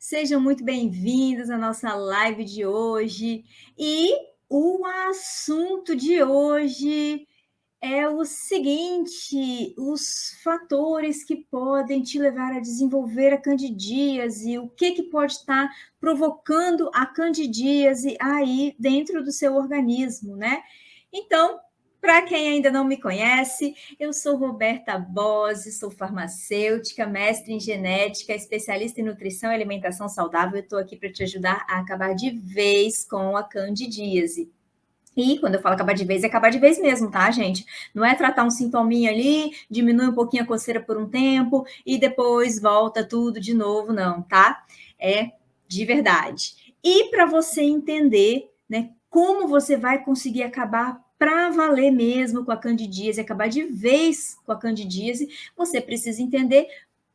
Sejam muito bem-vindos à nossa live de hoje. E o assunto de hoje é o seguinte: os fatores que podem te levar a desenvolver a candidíase, o que pode estar provocando a candidíase aí dentro do seu organismo, né? Então, para quem ainda não me conhece, eu sou Roberta Bose, sou farmacêutica, mestre em genética, especialista em nutrição e alimentação saudável. Eu estou aqui para te ajudar a acabar de vez com a candidíase. E quando eu falo acabar de vez, é acabar de vez mesmo, tá, gente? Não é tratar um sintominha ali, diminui um pouquinho a coceira por um tempo e depois volta tudo de novo, não, tá? É de verdade. E para você entender, né, como você vai conseguir acabar para valer mesmo com a candidíase, acabar de vez com a candidíase, você precisa entender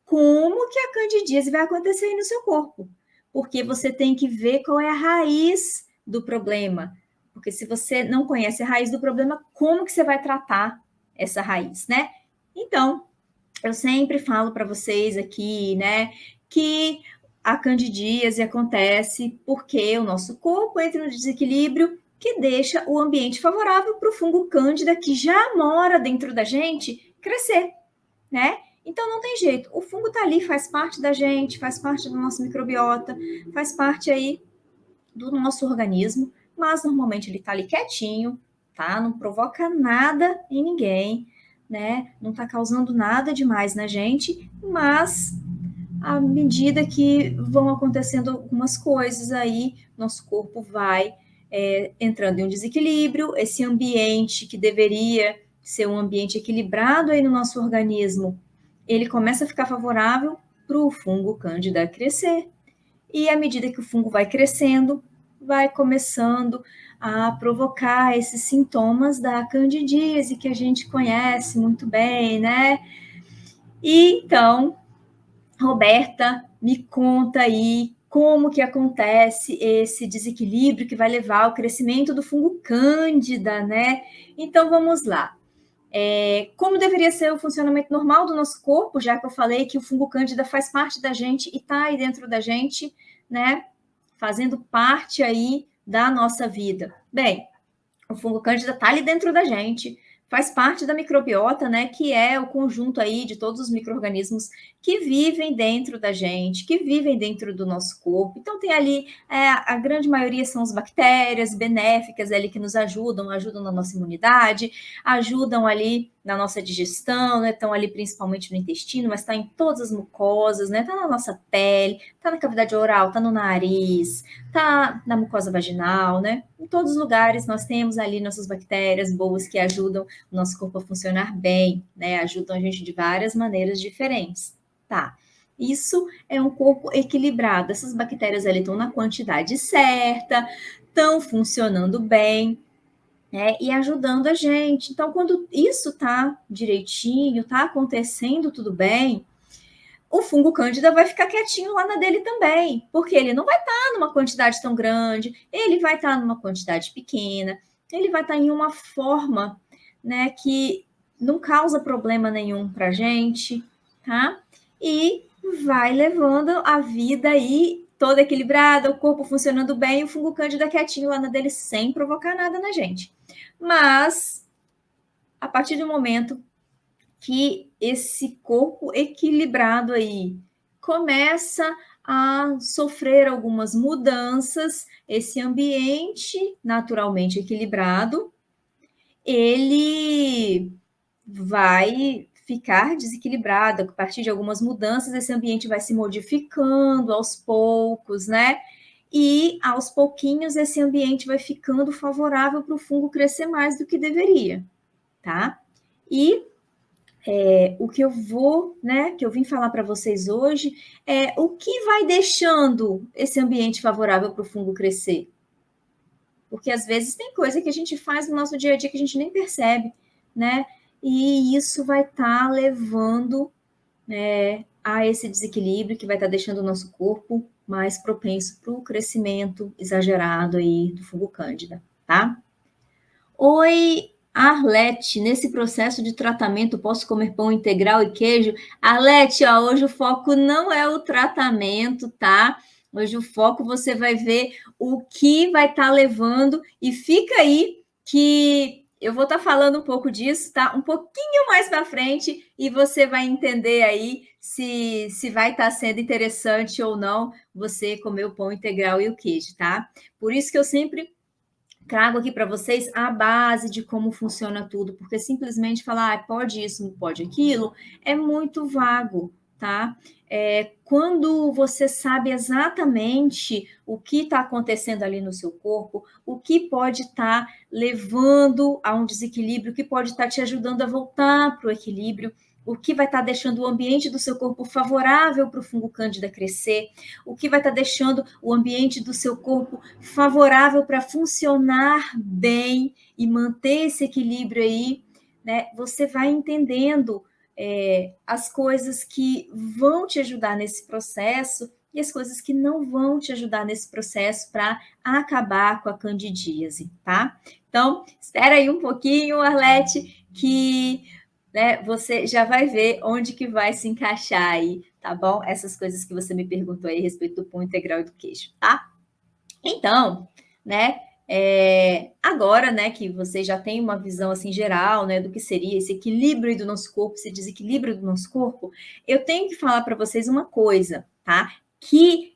como que a candidíase vai acontecer aí no seu corpo. Porque você tem que ver qual é a raiz do problema. Porque se você não conhece a raiz do problema, como que você vai tratar essa raiz, né? Então, eu sempre falo para vocês aqui, né, que a candidíase acontece porque o nosso corpo entra no desequilíbrio que deixa o ambiente favorável para o fungo cândida que já mora dentro da gente crescer, né? Então não tem jeito, o fungo tá ali, faz parte da gente, faz parte do nosso microbiota, faz parte aí do nosso organismo, mas normalmente ele tá ali quietinho, tá? Não provoca nada em ninguém, né? Não tá causando nada demais na gente, mas à medida que vão acontecendo algumas coisas aí, nosso corpo vai entrando em um desequilíbrio, esse ambiente que deveria ser um ambiente equilibrado aí no nosso organismo, ele começa a ficar favorável para o fungo cândida crescer. E à medida que o fungo vai crescendo, vai começando a provocar esses sintomas da candidíase que a gente conhece muito bem, né? E então, Roberta, me conta aí como que acontece esse desequilíbrio que vai levar ao crescimento do fungo cândida, né? Então vamos lá. Como deveria ser o funcionamento normal do nosso corpo, já que eu falei que o fungo cândida faz parte da gente e está aí dentro da gente, né? Fazendo parte aí da nossa vida. Bem, o fungo cândida está ali dentro da gente, faz parte da microbiota, né, que é o conjunto aí de todos os micro-organismos que vivem dentro da gente, que vivem dentro do nosso corpo. Então tem ali, a grande maioria são as bactérias benéficas ali que nos ajudam na nossa imunidade, ajudam ali na nossa digestão, né, estão ali principalmente no intestino, mas está em todas as mucosas, né, está na nossa pele, está na cavidade oral, está no nariz, está na mucosa vaginal, né, em todos os lugares nós temos ali nossas bactérias boas que ajudam o nosso corpo a funcionar bem, né? Ajudam a gente de várias maneiras diferentes. Tá. Isso é um corpo equilibrado. Essas bactérias ali estão na quantidade certa, estão funcionando bem, né? E ajudando a gente. Então, quando isso tá direitinho, tá acontecendo tudo bem, o fungo cândida vai ficar quietinho lá na dele também, porque ele não vai estar numa quantidade tão grande, ele vai estar numa quantidade pequena, ele vai estar em uma forma, né, que não causa problema nenhum para a gente, tá? E vai levando a vida aí toda equilibrada, o corpo funcionando bem, o fungo cândida quietinho lá na dele sem provocar nada na gente. Mas, a partir do momento que esse corpo equilibrado aí começa a sofrer algumas mudanças, esse ambiente naturalmente equilibrado, ele vai ficar desequilibrado a partir de algumas mudanças, esse ambiente vai se modificando aos poucos, né? E aos pouquinhos esse ambiente vai ficando favorável para o fungo crescer mais do que deveria, tá? E o que eu vou, né, que eu vim falar para vocês hoje, é o que vai deixando esse ambiente favorável para o fungo crescer. Porque às vezes tem coisa que a gente faz no nosso dia a dia que a gente nem percebe, né? E isso vai estar levando a esse desequilíbrio que vai estar deixando o nosso corpo mais propenso para o crescimento exagerado aí do fungo cândida, tá? Oi, Arlete, nesse processo de tratamento posso comer pão integral e queijo? Arlete, ó, hoje o foco não é o tratamento, tá? Hoje o foco você vai ver o que vai estar levando e fica aí que eu vou estar falando um pouco disso, tá? Um pouquinho mais para frente e você vai entender aí se vai estar sendo interessante ou não você comer o pão integral e o queijo, tá? Por isso que eu sempre trago aqui para vocês a base de como funciona tudo, porque simplesmente falar pode isso, não pode aquilo, é muito vago, tá? Quando você sabe exatamente o que está acontecendo ali no seu corpo, o que pode estar levando a um desequilíbrio, o que pode estar te ajudando a voltar para o equilíbrio, o que vai estar deixando o ambiente do seu corpo favorável para o fungo cândida crescer, o que vai estar deixando o ambiente do seu corpo favorável para funcionar bem e manter esse equilíbrio aí, né? Você vai entendendo as coisas que vão te ajudar nesse processo e as coisas que não vão te ajudar nesse processo para acabar com a candidíase, tá? Então, espera aí um pouquinho, Arlete, que né, você já vai ver onde que vai se encaixar aí, tá bom? Essas coisas que você me perguntou aí a respeito do pão integral e do queijo, tá? Então, né, agora, né, que você já tem uma visão assim geral, né, do que seria esse equilíbrio do nosso corpo, esse desequilíbrio do nosso corpo, eu tenho que falar para vocês uma coisa, tá? Que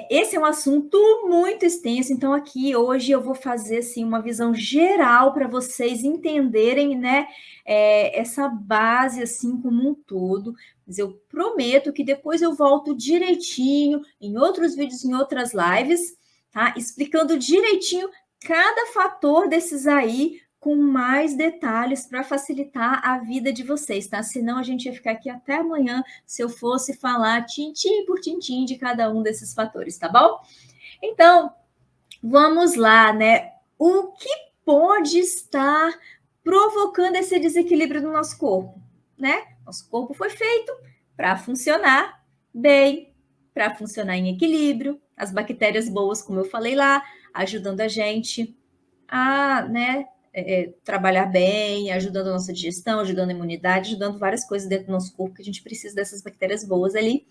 esse é um assunto muito extenso, então aqui hoje eu vou fazer assim uma visão geral para vocês entenderem, né, essa base assim como um todo. Mas eu prometo que depois eu volto direitinho em outros vídeos, em outras lives, tá? Explicando direitinho cada fator desses aí com mais detalhes para facilitar a vida de vocês, tá? Senão a gente ia ficar aqui até amanhã se eu fosse falar tintim por tintim de cada um desses fatores, tá bom? Então, vamos lá, né? O que pode estar provocando esse desequilíbrio no nosso corpo, né? Nosso corpo foi feito para funcionar bem, para funcionar em equilíbrio. As bactérias boas, como eu falei lá, ajudando a gente a, né, trabalhar bem, ajudando a nossa digestão, ajudando a imunidade, ajudando várias coisas dentro do nosso corpo que a gente precisa dessas bactérias boas ali.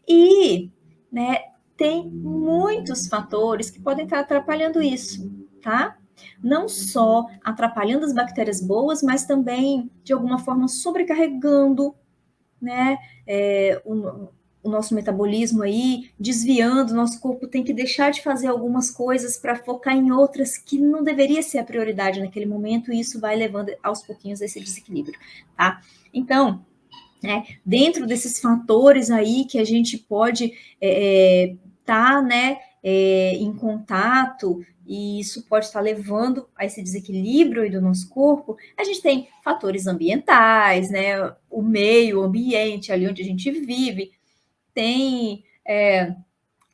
E, né, tem muitos fatores que podem estar atrapalhando isso, tá? Não só atrapalhando as bactérias boas, mas também, de alguma forma, sobrecarregando, né, o nosso metabolismo aí, desviando, o nosso corpo tem que deixar de fazer algumas coisas para focar em outras que não deveria ser a prioridade naquele momento, e isso vai levando aos pouquinhos a esse desequilíbrio, tá? Então, dentro desses fatores aí que a gente pode tá, né, em contato, e isso pode estar levando a esse desequilíbrio aí do nosso corpo, a gente tem fatores ambientais, né, o meio, o ambiente ali onde a gente vive, tem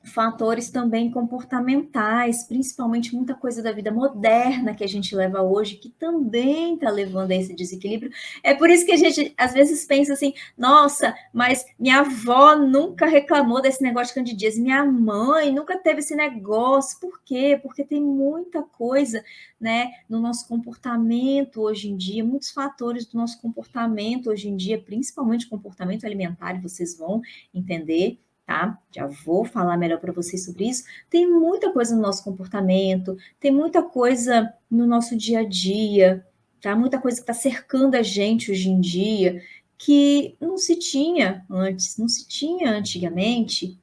fatores também comportamentais, principalmente muita coisa da vida moderna que a gente leva hoje, que também está levando a esse desequilíbrio. É por isso que a gente às vezes pensa assim, nossa, mas minha avó nunca reclamou desse negócio de candidíase, minha mãe nunca teve esse negócio. Por quê? Porque tem muita coisa, né, no nosso comportamento hoje em dia, muitos fatores do nosso comportamento hoje em dia, principalmente comportamento alimentar, e vocês vão entender, tá? Já vou falar melhor para vocês sobre isso. Tem muita coisa no nosso comportamento, tem muita coisa no nosso dia a dia, tá? Muita coisa que está cercando a gente hoje em dia que não se tinha antes, não se tinha antigamente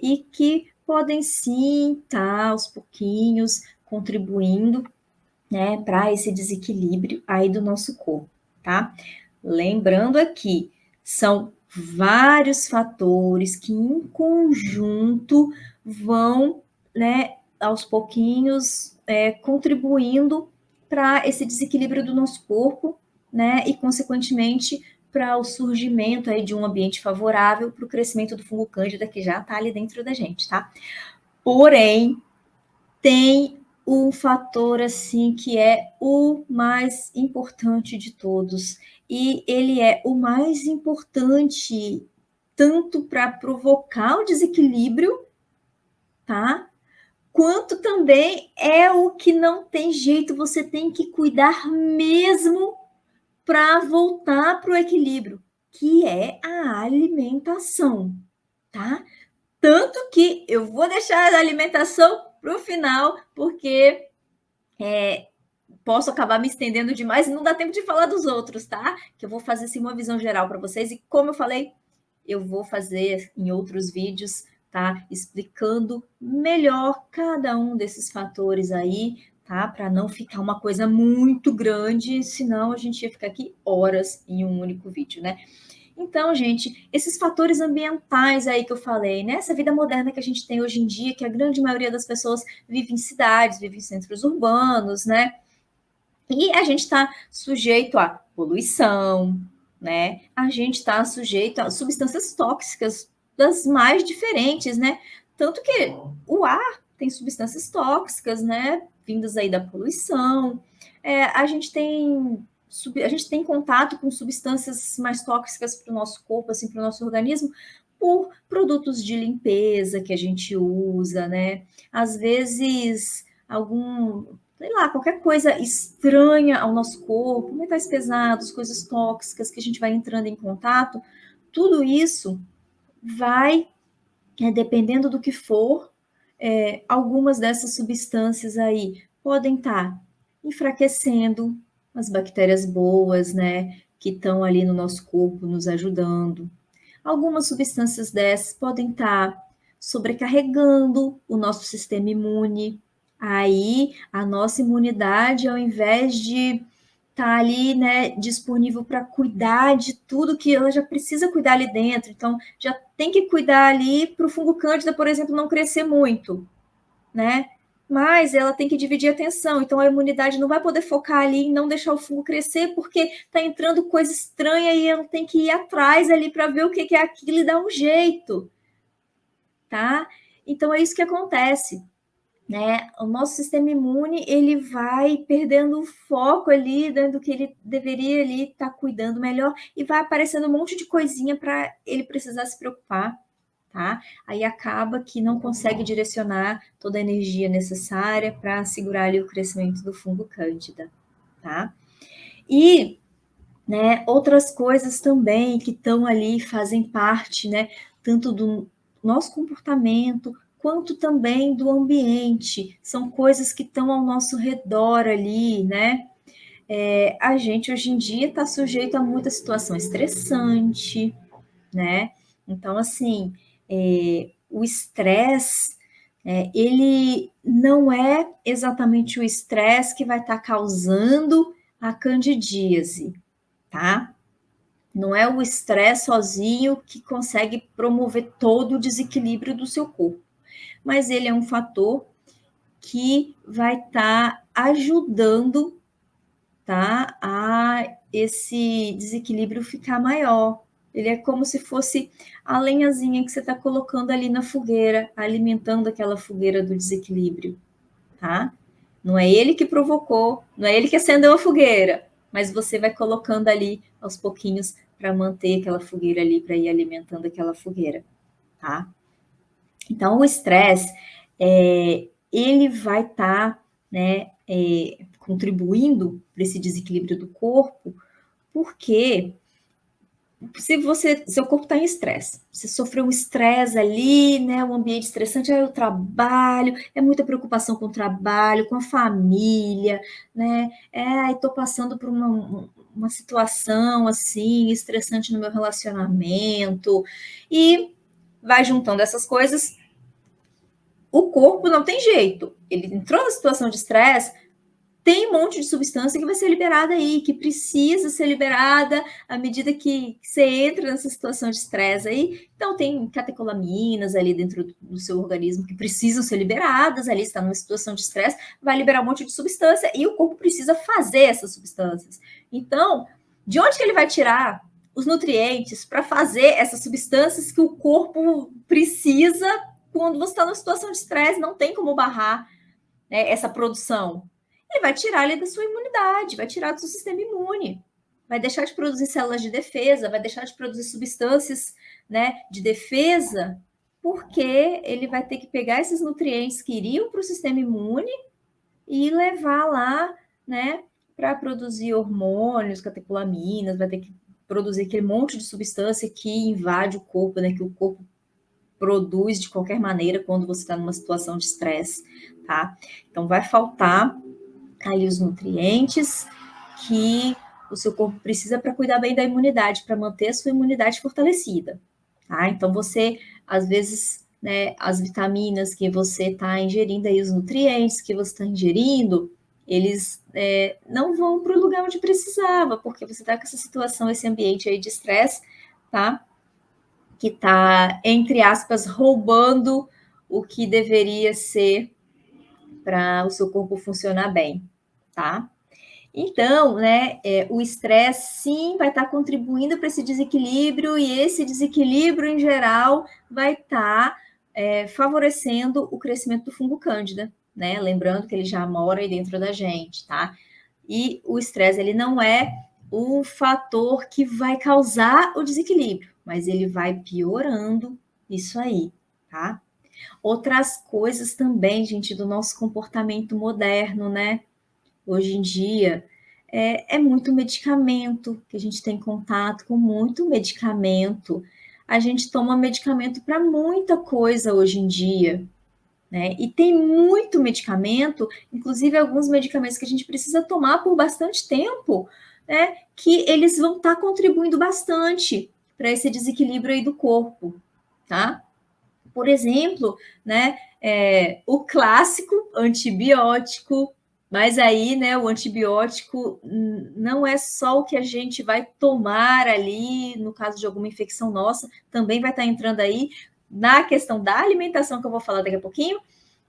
e que podem sim estar aos pouquinhos contribuindo, né, para esse desequilíbrio aí do nosso corpo, tá? Lembrando aqui, são vários fatores que em conjunto vão, né, aos pouquinhos contribuindo para esse desequilíbrio do nosso corpo, né, e consequentemente para o surgimento aí de um ambiente favorável para o crescimento do fungo cândida que já está ali dentro da gente, tá? Porém, tem um fator assim que é o mais importante de todos, e ele é o mais importante tanto para provocar o desequilíbrio, tá? Quanto também é o que não tem jeito, você tem que cuidar mesmo para voltar para o equilíbrio, que é a alimentação, tá? Tanto que eu vou deixar a alimentação para o final, porque posso acabar me estendendo demais e não dá tempo de falar dos outros, tá? Que eu vou fazer assim, uma visão geral para vocês. E como eu falei, eu vou fazer em outros vídeos, tá? Explicando melhor cada um desses fatores aí, tá? Para não ficar uma coisa muito grande, senão a gente ia ficar aqui horas em um único vídeo, né? Então, gente, esses fatores ambientais aí que eu falei, né? Essa vida moderna que a gente tem hoje em dia, que a grande maioria das pessoas vive em cidades, vive em centros urbanos, né? E a gente está sujeito a poluição, né? A gente está sujeito a substâncias tóxicas das mais diferentes, né? Tanto que o ar tem substâncias tóxicas, né? Vindas aí da poluição. A gente tem contato com substâncias mais tóxicas para o nosso corpo, assim, para o nosso organismo, por produtos de limpeza que a gente usa, né? Às vezes, sei lá, qualquer coisa estranha ao nosso corpo, metais pesados, coisas tóxicas que a gente vai entrando em contato, tudo isso vai, dependendo do que for, algumas dessas substâncias aí podem estar enfraquecendo as bactérias boas, né, que estão ali no nosso corpo nos ajudando. Algumas substâncias dessas podem estar sobrecarregando o nosso sistema imune. Aí, a nossa imunidade, ao invés de estar ali, né, disponível para cuidar de tudo que ela já precisa cuidar ali dentro, então já tem que cuidar ali para o fungo cândida, por exemplo, não crescer muito, né? Mas ela tem que dividir a atenção, então a imunidade não vai poder focar ali em não deixar o fungo crescer, porque está entrando coisa estranha e ela tem que ir atrás ali para ver o que é aquilo e dar um jeito, tá? Então é isso que acontece, né? O nosso sistema imune, ele vai perdendo o foco ali, dentro do que ele deveria ali estar cuidando melhor, e vai aparecendo um monte de coisinha para ele precisar se preocupar, tá? Aí acaba que não consegue direcionar toda a energia necessária para segurar ali o crescimento do fungo cândida, tá? E, né, outras coisas também que estão ali, fazem parte, né, tanto do nosso comportamento, quanto também do ambiente, são coisas que estão ao nosso redor ali, né? A gente hoje em dia está sujeito a muita situação estressante, né? Então, assim, o estresse, ele não é exatamente o estresse que vai estar causando a candidíase, tá? Não é o estresse sozinho que consegue promover todo o desequilíbrio do seu corpo, mas ele é um fator que vai estar ajudando, tá, a esse desequilíbrio ficar maior. Ele é como se fosse a lenhazinha que você está colocando ali na fogueira, alimentando aquela fogueira do desequilíbrio, tá? Não é ele que provocou, não é ele que acendeu a fogueira, mas você vai colocando ali aos pouquinhos para manter aquela fogueira ali, para ir alimentando aquela fogueira, tá? Então, o estresse, ele vai estar, né, contribuindo para esse desequilíbrio do corpo, porque se seu corpo está em estresse, você sofreu um estresse ali, né, um ambiente estressante, aí o trabalho, é muita preocupação com o trabalho, com a família, né, estou passando por uma situação assim, estressante no meu relacionamento, e vai juntando essas coisas, o corpo não tem jeito, ele entrou na situação de estresse, tem um monte de substância que vai ser liberada aí, que precisa ser liberada à medida que você entra nessa situação de estresse aí. Então, tem catecolaminas ali dentro do seu organismo que precisam ser liberadas, ali está numa situação de estresse, vai liberar um monte de substância e o corpo precisa fazer essas substâncias. Então, de onde que ele vai tirar os nutrientes para fazer essas substâncias que o corpo precisa quando você está numa situação de estresse? Não tem como barrar, né, essa produção. Ele vai tirar ele da sua imunidade, vai tirar do seu sistema imune, vai deixar de produzir células de defesa, vai deixar de produzir substâncias, né, de defesa, porque ele vai ter que pegar esses nutrientes que iriam para o sistema imune e levar lá, né, para produzir hormônios, catecolaminas, vai ter que produzir aquele monte de substância que invade o corpo, né, que o corpo produz de qualquer maneira quando você está numa situação de estresse, tá? Então, vai faltar ali os nutrientes que o seu corpo precisa para cuidar bem da imunidade, para manter a sua imunidade fortalecida, tá? Então, você, às vezes, né, as vitaminas que você está ingerindo aí, os nutrientes que você está ingerindo, eles não vão para o lugar onde precisava, porque você está com essa situação, esse ambiente aí de estresse, tá? Que está, entre aspas, roubando o que deveria ser para o seu corpo funcionar bem, tá? Então, né, o estresse sim vai estar contribuindo para esse desequilíbrio, e esse desequilíbrio, em geral, vai estar favorecendo o crescimento do fungo cândida, né? Lembrando que ele já mora aí dentro da gente, tá? E o estresse, ele não é o fator que vai causar o desequilíbrio, mas ele vai piorando isso aí, tá? Outras coisas também, gente, do nosso comportamento moderno, né? Hoje em dia, é muito medicamento, que a gente tem contato com muito medicamento. A gente toma medicamento para muita coisa hoje em dia, né? E tem muito medicamento, inclusive alguns medicamentos que a gente precisa tomar por bastante tempo, né? Que eles vão estar contribuindo bastante para esse desequilíbrio aí do corpo, tá? Por exemplo, né, o clássico antibiótico, mas aí, né, o antibiótico não é só o que a gente vai tomar ali, no caso de alguma infecção nossa, também vai estar entrando aí na questão da alimentação, que eu vou falar daqui a pouquinho,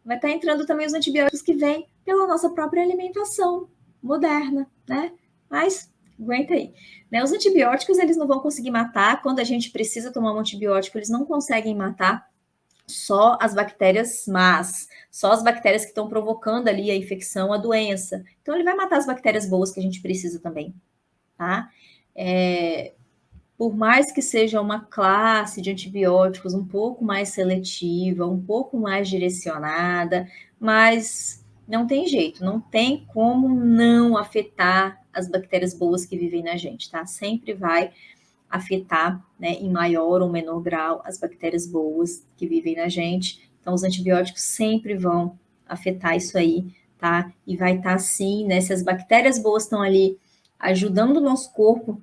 vai estar entrando também os antibióticos que vêm pela nossa própria alimentação moderna, né? Mas aguenta aí. Né? Os antibióticos, eles não vão conseguir matar, quando a gente precisa tomar um antibiótico, eles não conseguem matar só as bactérias más, só as bactérias que estão provocando ali a infecção, a doença. Então, ele vai matar as bactérias boas que a gente precisa também, tá? Por mais que seja uma classe de antibióticos um pouco mais seletiva, um pouco mais direcionada, mas não tem jeito, não tem como não afetar as bactérias boas que vivem na gente, tá? Sempre vai afetar, né, em maior ou menor grau, as bactérias boas que vivem na gente. Então, os antibióticos sempre vão afetar isso aí, tá? E vai estar assim, né? Se as bactérias boas estão ali ajudando o nosso corpo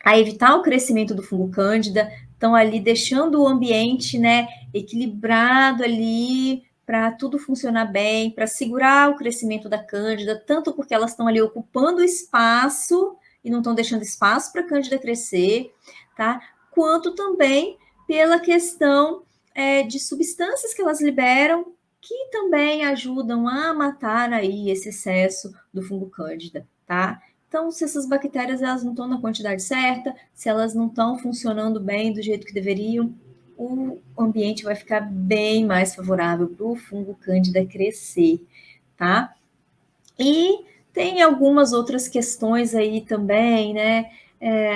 a evitar o crescimento do fungo cândida, estão ali deixando o ambiente, né, equilibrado ali para tudo funcionar bem, para segurar o crescimento da cândida, tanto porque elas estão ali ocupando espaço e não estão deixando espaço para a cândida crescer, tá? Quanto também pela questão de substâncias que elas liberam, que também ajudam a matar aí esse excesso do fungo cândida, tá? Então, se essas bactérias elas não estão na quantidade certa, se elas não estão funcionando bem do jeito que deveriam, o ambiente vai ficar bem mais favorável para o fungo cândida crescer, tá? E tem algumas outras questões aí também, né?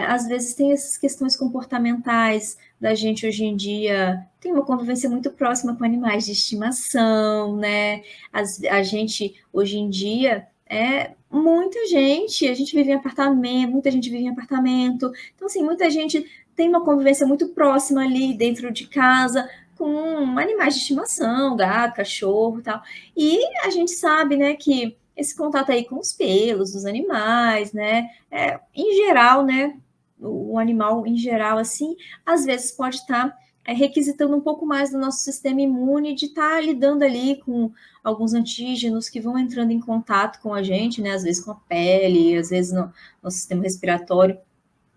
Às vezes tem essas questões comportamentais da gente hoje em dia, tem uma convivência muito próxima com animais de estimação, né? A gente hoje em dia muita gente, a gente vive em apartamento, muita gente vive em apartamento, então assim, muita gente tem uma convivência muito próxima ali dentro de casa com animais de estimação, gato, cachorro e tal. E a gente sabe, né, que esse contato aí com os pelos dos animais, né? Em geral, né? O animal, em geral, assim, às vezes pode estar requisitando um pouco mais do nosso sistema imune, de estar lidando ali com alguns antígenos que vão entrando em contato com a gente, né? Às vezes com a pele, às vezes no sistema respiratório.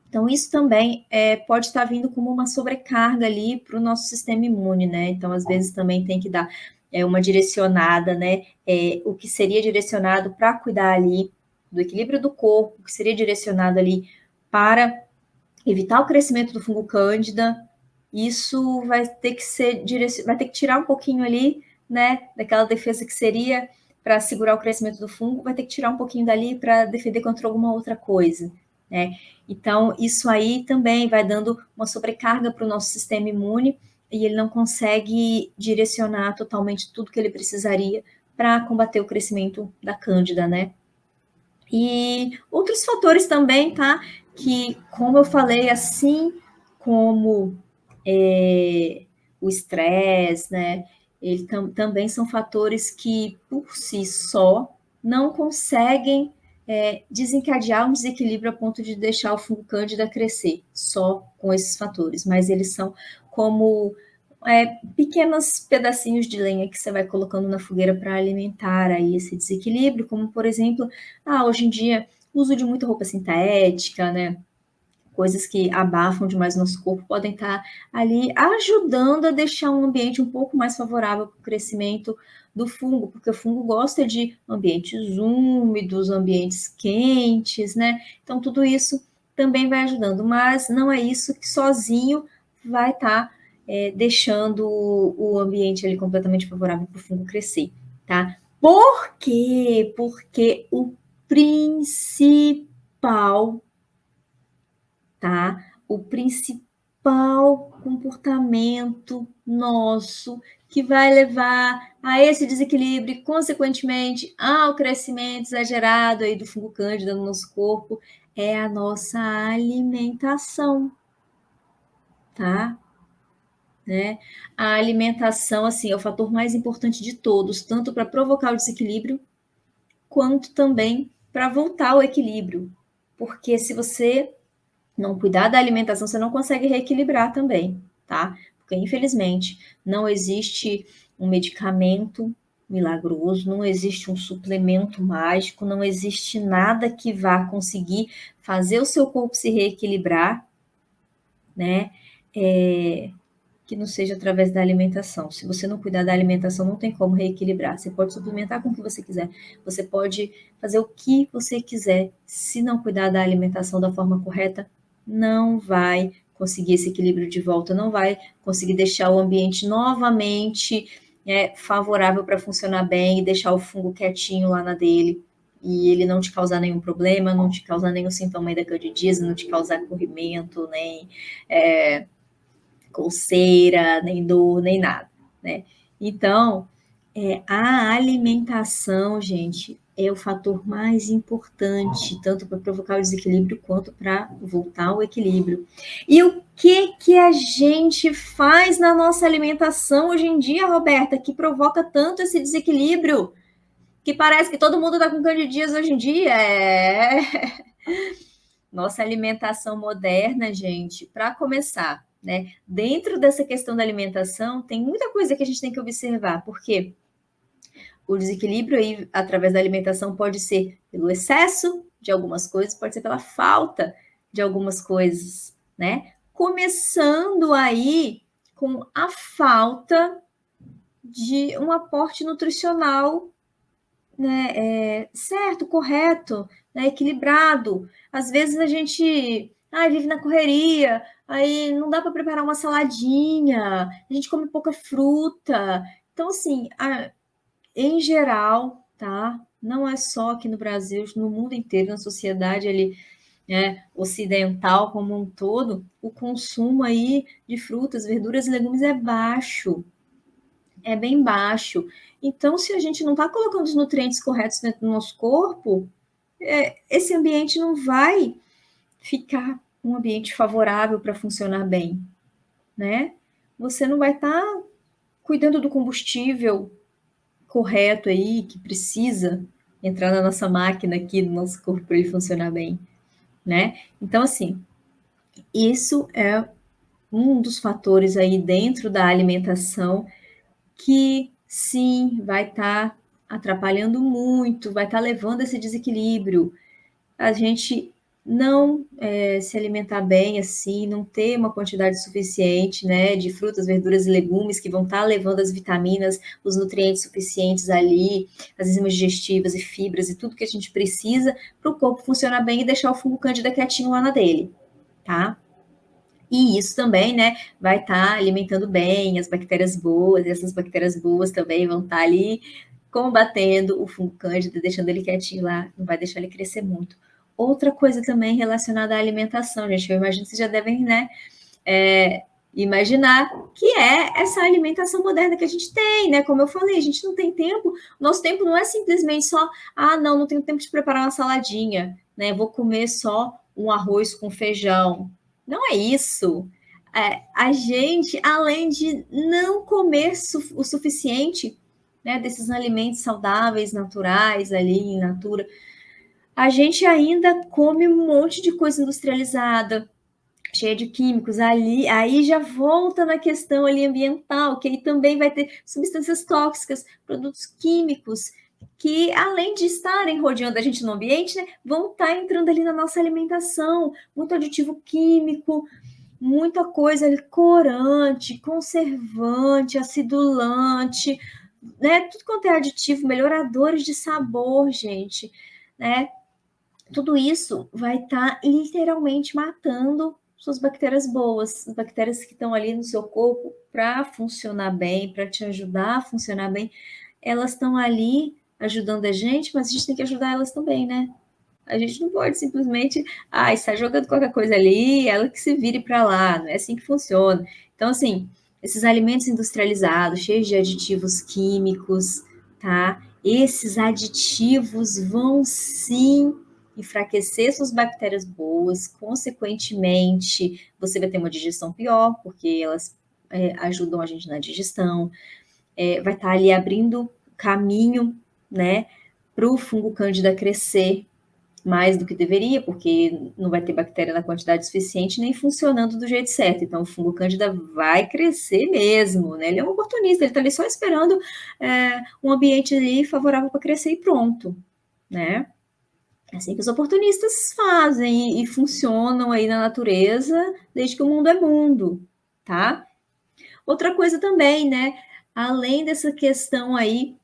Então, isso também pode estar vindo como uma sobrecarga ali para o nosso sistema imune, né? Então, às vezes também tem que dar uma direcionada, né? O que seria direcionado para cuidar ali do equilíbrio do corpo, o que seria direcionado ali para evitar o crescimento do fungo cândida, isso vai ter que ser vai ter que tirar um pouquinho ali, né? Daquela defesa que seria para segurar o crescimento do fungo, vai ter que tirar um pouquinho dali para defender contra alguma outra coisa, né? Então, isso aí também vai dando uma sobrecarga para o nosso sistema imune e ele não consegue direcionar totalmente tudo que ele precisaria para combater o crescimento da cândida, né? E outros fatores também, tá? Que, como eu falei, assim como o estresse, né? Ele também são fatores que, por si só, não conseguem desencadear um desequilíbrio a ponto de deixar o fungo cândida crescer, só com esses fatores, mas eles são como pequenos pedacinhos de lenha que você vai colocando na fogueira para alimentar aí esse desequilíbrio, como, por exemplo, hoje em dia, o uso de muita roupa sintética, né? Coisas que abafam demais o nosso corpo podem estar ali ajudando a deixar um ambiente um pouco mais favorável para o crescimento do fungo, porque o fungo gosta de ambientes úmidos, ambientes quentes, né? Então, tudo isso também vai ajudando, mas não é isso que sozinho vai estar deixando o ambiente ali completamente favorável para o fungo crescer, tá? Por quê? Porque o principal, tá? O principal comportamento nosso que vai levar a esse desequilíbrio e, consequentemente, ao crescimento exagerado aí do fungo cândida no nosso corpo é a nossa alimentação, tá? Né? A alimentação, assim, é o fator mais importante de todos, tanto para provocar o desequilíbrio, quanto também para voltar ao equilíbrio. Porque se você não cuidar da alimentação, você não consegue reequilibrar também, tá? Porque, infelizmente, não existe um medicamento milagroso, não existe um suplemento mágico, não existe nada que vá conseguir fazer o seu corpo se reequilibrar, né? Que não seja através da alimentação. Se você não cuidar da alimentação, não tem como reequilibrar. Você pode suplementar com o que você quiser, você pode fazer o que você quiser. Se não cuidar da alimentação da forma correta, não vai conseguir esse equilíbrio de volta, não vai conseguir deixar o ambiente novamente favorável para funcionar bem e deixar o fungo quietinho lá na dele. E ele não te causar nenhum problema, não te causar nenhum sintoma aí da candidíase, não te causar corrimento, nem coceira, nem dor, nem nada, né? Então, a alimentação, gente, é o fator mais importante, tanto para provocar o desequilíbrio quanto para voltar ao equilíbrio. E o que a gente faz na nossa alimentação hoje em dia, Roberta, que provoca tanto esse desequilíbrio? Que parece que todo mundo está com candidíase hoje em dia. Nossa alimentação moderna, gente, para começar, né? Dentro dessa questão da alimentação, tem muita coisa que a gente tem que observar, porque o desequilíbrio aí, através da alimentação, pode ser pelo excesso de algumas coisas, pode ser pela falta de algumas coisas, né? Começando aí com a falta de um aporte nutricional, né, certo, correto, né, equilibrado. Às vezes a gente vive na correria, aí não dá para preparar uma saladinha, a gente come pouca fruta. Então, assim, em geral, tá? Não é só aqui no Brasil, no mundo inteiro, na sociedade ali, ocidental como um todo, o consumo aí de frutas, verduras e legumes é baixo, é bem baixo. Então, se a gente não está colocando os nutrientes corretos dentro do nosso corpo, esse ambiente não vai ficar um ambiente favorável para funcionar bem, né? Você não vai estar cuidando do combustível correto aí, que precisa entrar na nossa máquina aqui, no nosso corpo, para ele funcionar bem, né? Então, assim, isso é um dos fatores aí dentro da alimentação que sim vai estar atrapalhando muito, vai estar levando a esse desequilíbrio. A gente não se alimentar bem assim, não ter uma quantidade suficiente, né, de frutas, verduras e legumes que vão estar levando as vitaminas, os nutrientes suficientes ali, as enzimas digestivas e fibras e tudo que a gente precisa para o corpo funcionar bem e deixar o fungo cândida quietinho lá na dele, tá? E isso também, né, vai estar alimentando bem as bactérias boas, e essas bactérias boas também vão estar ali combatendo o fungo cândida, deixando ele quietinho lá, não vai deixar ele crescer muito. Outra coisa também relacionada à alimentação, gente, eu imagino que vocês já devem, né, imaginar que é essa alimentação moderna que a gente tem, né? Como eu falei, a gente não tem tempo, nosso tempo não é simplesmente só, não tenho tempo de preparar uma saladinha, né? Vou comer só um arroz com feijão. Não é isso. a gente, além de não comer o suficiente, né, desses alimentos saudáveis, naturais ali in natura, a gente ainda come um monte de coisa industrializada, cheia de químicos ali, aí já volta na questão ali ambiental, que aí também vai ter substâncias tóxicas, produtos químicos, que além de estarem rodeando a gente no ambiente, né, vão estar entrando ali na nossa alimentação, muito aditivo químico, muita coisa ali, corante, conservante, acidulante, né, tudo quanto é aditivo, melhoradores de sabor, gente, né, tudo isso vai estar literalmente matando suas bactérias boas, as bactérias que estão ali no seu corpo para funcionar bem, para te ajudar a funcionar bem, elas estão ali ajudando a gente, mas a gente tem que ajudar elas também, né? A gente não pode simplesmente, está jogando qualquer coisa ali, ela que se vire para lá, não é assim que funciona. Então, assim, esses alimentos industrializados, cheios de aditivos químicos, tá? Esses aditivos vão sim enfraquecer suas bactérias boas, consequentemente, você vai ter uma digestão pior, porque elas ajudam a gente na digestão, vai estar ali abrindo caminho, né, para o fungo cândida crescer, mais do que deveria, porque não vai ter bactéria na quantidade suficiente nem funcionando do jeito certo. Então, o fungo cândida vai crescer mesmo, né? Ele é um oportunista, ele está ali só esperando um ambiente ali favorável para crescer e pronto, né? É assim que os oportunistas fazem e funcionam aí na natureza desde que o mundo é mundo, tá? Outra coisa também, né? Além dessa questão aí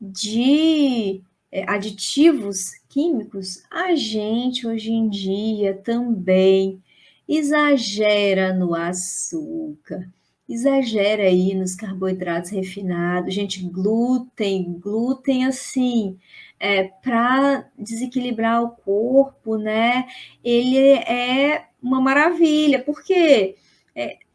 de aditivos químicos, a gente hoje em dia também exagera no açúcar, exagera aí nos carboidratos refinados, gente, glúten assim, para desequilibrar o corpo, né? Ele é uma maravilha, porque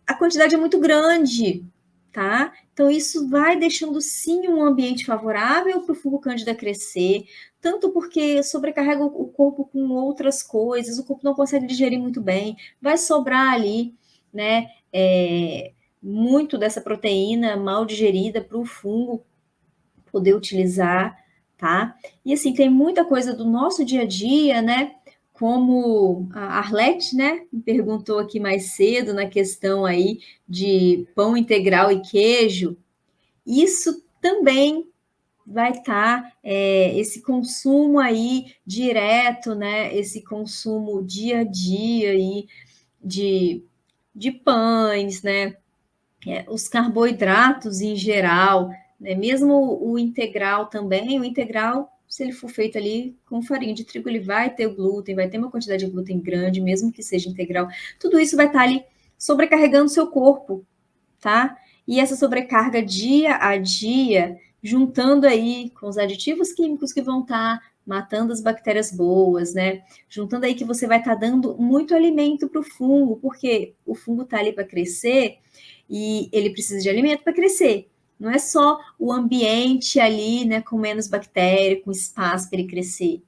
a quantidade é muito grande, tá? Então, isso vai deixando sim um ambiente favorável para o fungo cândida crescer, tanto porque sobrecarrega o corpo com outras coisas, o corpo não consegue digerir muito bem, vai sobrar ali, né? Muito dessa proteína mal digerida para o fungo poder utilizar, tá? E assim, tem muita coisa do nosso dia a dia, né? Como a Arlete, né, me perguntou aqui mais cedo na questão aí de pão integral e queijo, isso também vai estar esse consumo aí direto, né? Esse consumo dia a dia aí de, de pães, né? Os carboidratos em geral, né? Mesmo o integral também, o integral, se ele for feito ali com farinha de trigo, ele vai ter o glúten, vai ter uma quantidade de glúten grande, mesmo que seja integral. Tudo isso vai estar ali sobrecarregando o seu corpo, tá? E essa sobrecarga dia a dia, juntando aí com os aditivos químicos que vão estar matando as bactérias boas, né? Juntando aí que você vai estar dando muito alimento para o fungo, porque o fungo está ali para crescer e ele precisa de alimento para crescer. Não é só o ambiente ali, né, com menos bactéria, com espaço para ele crescer.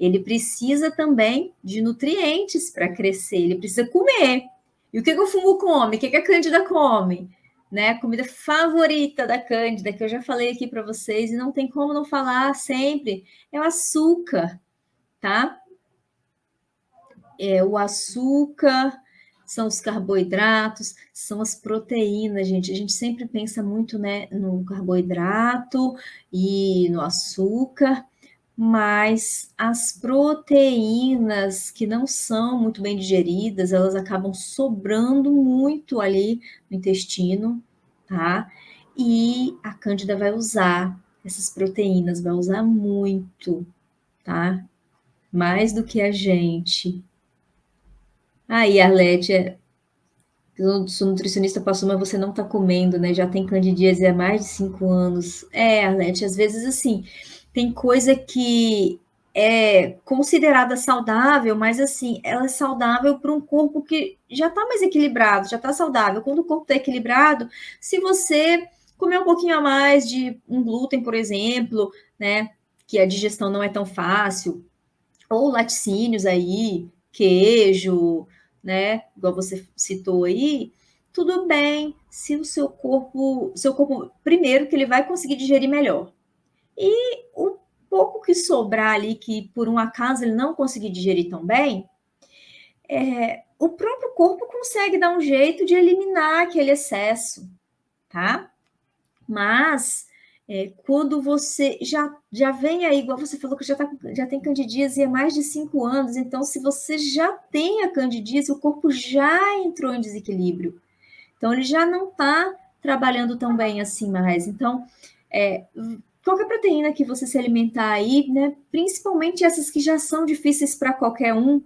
Ele precisa também de nutrientes para crescer, ele precisa comer. E o que o fungo come? O que a Cândida come? Né? A comida favorita da Cândida, que eu já falei aqui para vocês, e não tem como não falar sempre, é o açúcar, tá? O açúcar, são os carboidratos, são as proteínas, gente. A gente sempre pensa muito, né, no carboidrato e no açúcar, mas as proteínas que não são muito bem digeridas, elas acabam sobrando muito ali no intestino, tá? E a Cândida vai usar essas proteínas, vai usar muito, tá? Mais do que a gente. Aí, Arlete, sou nutricionista passou, mas você não está comendo, né? Já tem candidíase há mais de 5 anos. Arlete, às vezes assim, tem coisa que é considerada saudável, mas assim, ela é saudável para um corpo que já está mais equilibrado, já está saudável. Quando o corpo está equilibrado, se você comer um pouquinho a mais de um glúten, por exemplo, né? Que a digestão não é tão fácil, ou laticínios aí, queijo, né? Igual você citou aí, tudo bem se o seu corpo, primeiro que ele vai conseguir digerir melhor. E o pouco que sobrar ali, que por um acaso ele não conseguir digerir tão bem, o próprio corpo consegue dar um jeito de eliminar aquele excesso, tá? Mas quando você já vem aí, igual você falou que já tem candidíase há mais de 5 anos, então se você já tem a candidíase, o corpo já entrou em desequilíbrio. Então ele já não está trabalhando tão bem assim mais. Então, qualquer proteína que você se alimentar aí, né, principalmente essas que já são difíceis para qualquer um,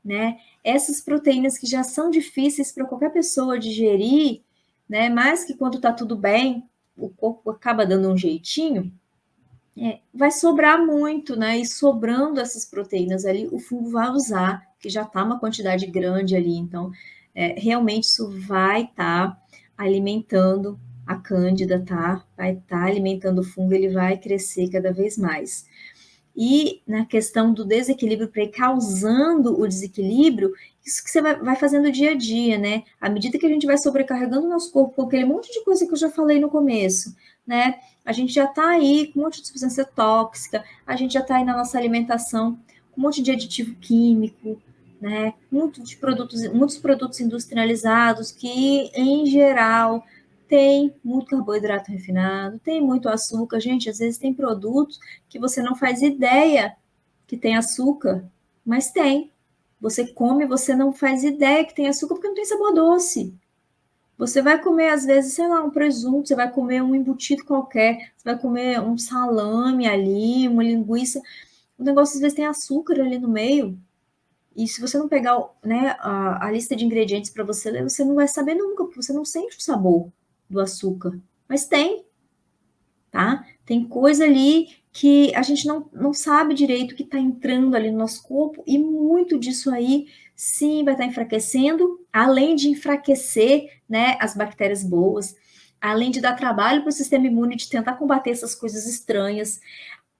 né, essas proteínas que já são difíceis para qualquer pessoa digerir, né, mas que quando está tudo bem, o corpo acaba dando um jeitinho, vai sobrar muito, né? E sobrando essas proteínas ali, o fungo vai usar, que já está uma quantidade grande ali. Então, realmente isso vai estar alimentando a cândida, tá? Vai estar alimentando o fungo, ele vai crescer cada vez mais. E na questão do desequilíbrio, para ir causando o desequilíbrio, isso que você vai fazendo dia a dia, né? À medida que a gente vai sobrecarregando o nosso corpo com aquele monte de coisa que eu já falei no começo, né? A gente já tá aí com um monte de substância tóxica, a gente já tá aí na nossa alimentação com um monte de aditivo químico, né? Muitos produtos industrializados que, em geral, tem muito carboidrato refinado, tem muito açúcar. Gente, às vezes tem produtos que você não faz ideia que tem açúcar, mas tem. Você come, você não faz ideia que tem açúcar porque não tem sabor doce. Você vai comer, às vezes, sei lá, um presunto, você vai comer um embutido qualquer, você vai comer um salame ali, uma linguiça. O negócio, às vezes, tem açúcar ali no meio. E se você não pegar, né, a lista de ingredientes para você ler, você não vai saber nunca, porque você não sente o sabor do açúcar. Mas tem, tá? Tem coisa ali que a gente não sabe direito que está entrando ali no nosso corpo, e muito disso aí, sim, vai estar enfraquecendo, além de enfraquecer, né, as bactérias boas, além de dar trabalho para o sistema imune de tentar combater essas coisas estranhas.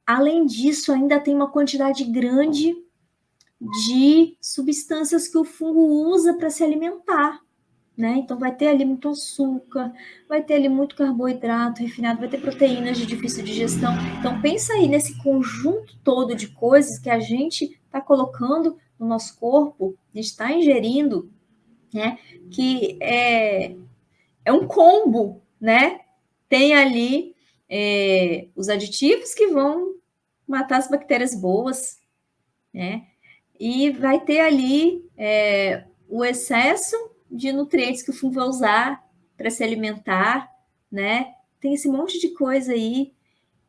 Além disso, ainda tem uma quantidade grande de substâncias que o fungo usa para se alimentar, né? Então vai ter ali muito açúcar, vai ter ali muito carboidrato refinado, vai ter proteínas de difícil digestão. Então pensa aí nesse conjunto todo de coisas que a gente está colocando no nosso corpo, a gente está ingerindo, né? Que é um combo, né? Tem ali os aditivos que vão matar as bactérias boas, né? E vai ter ali o excesso de nutrientes que o fungo vai usar para se alimentar, né? Tem esse monte de coisa aí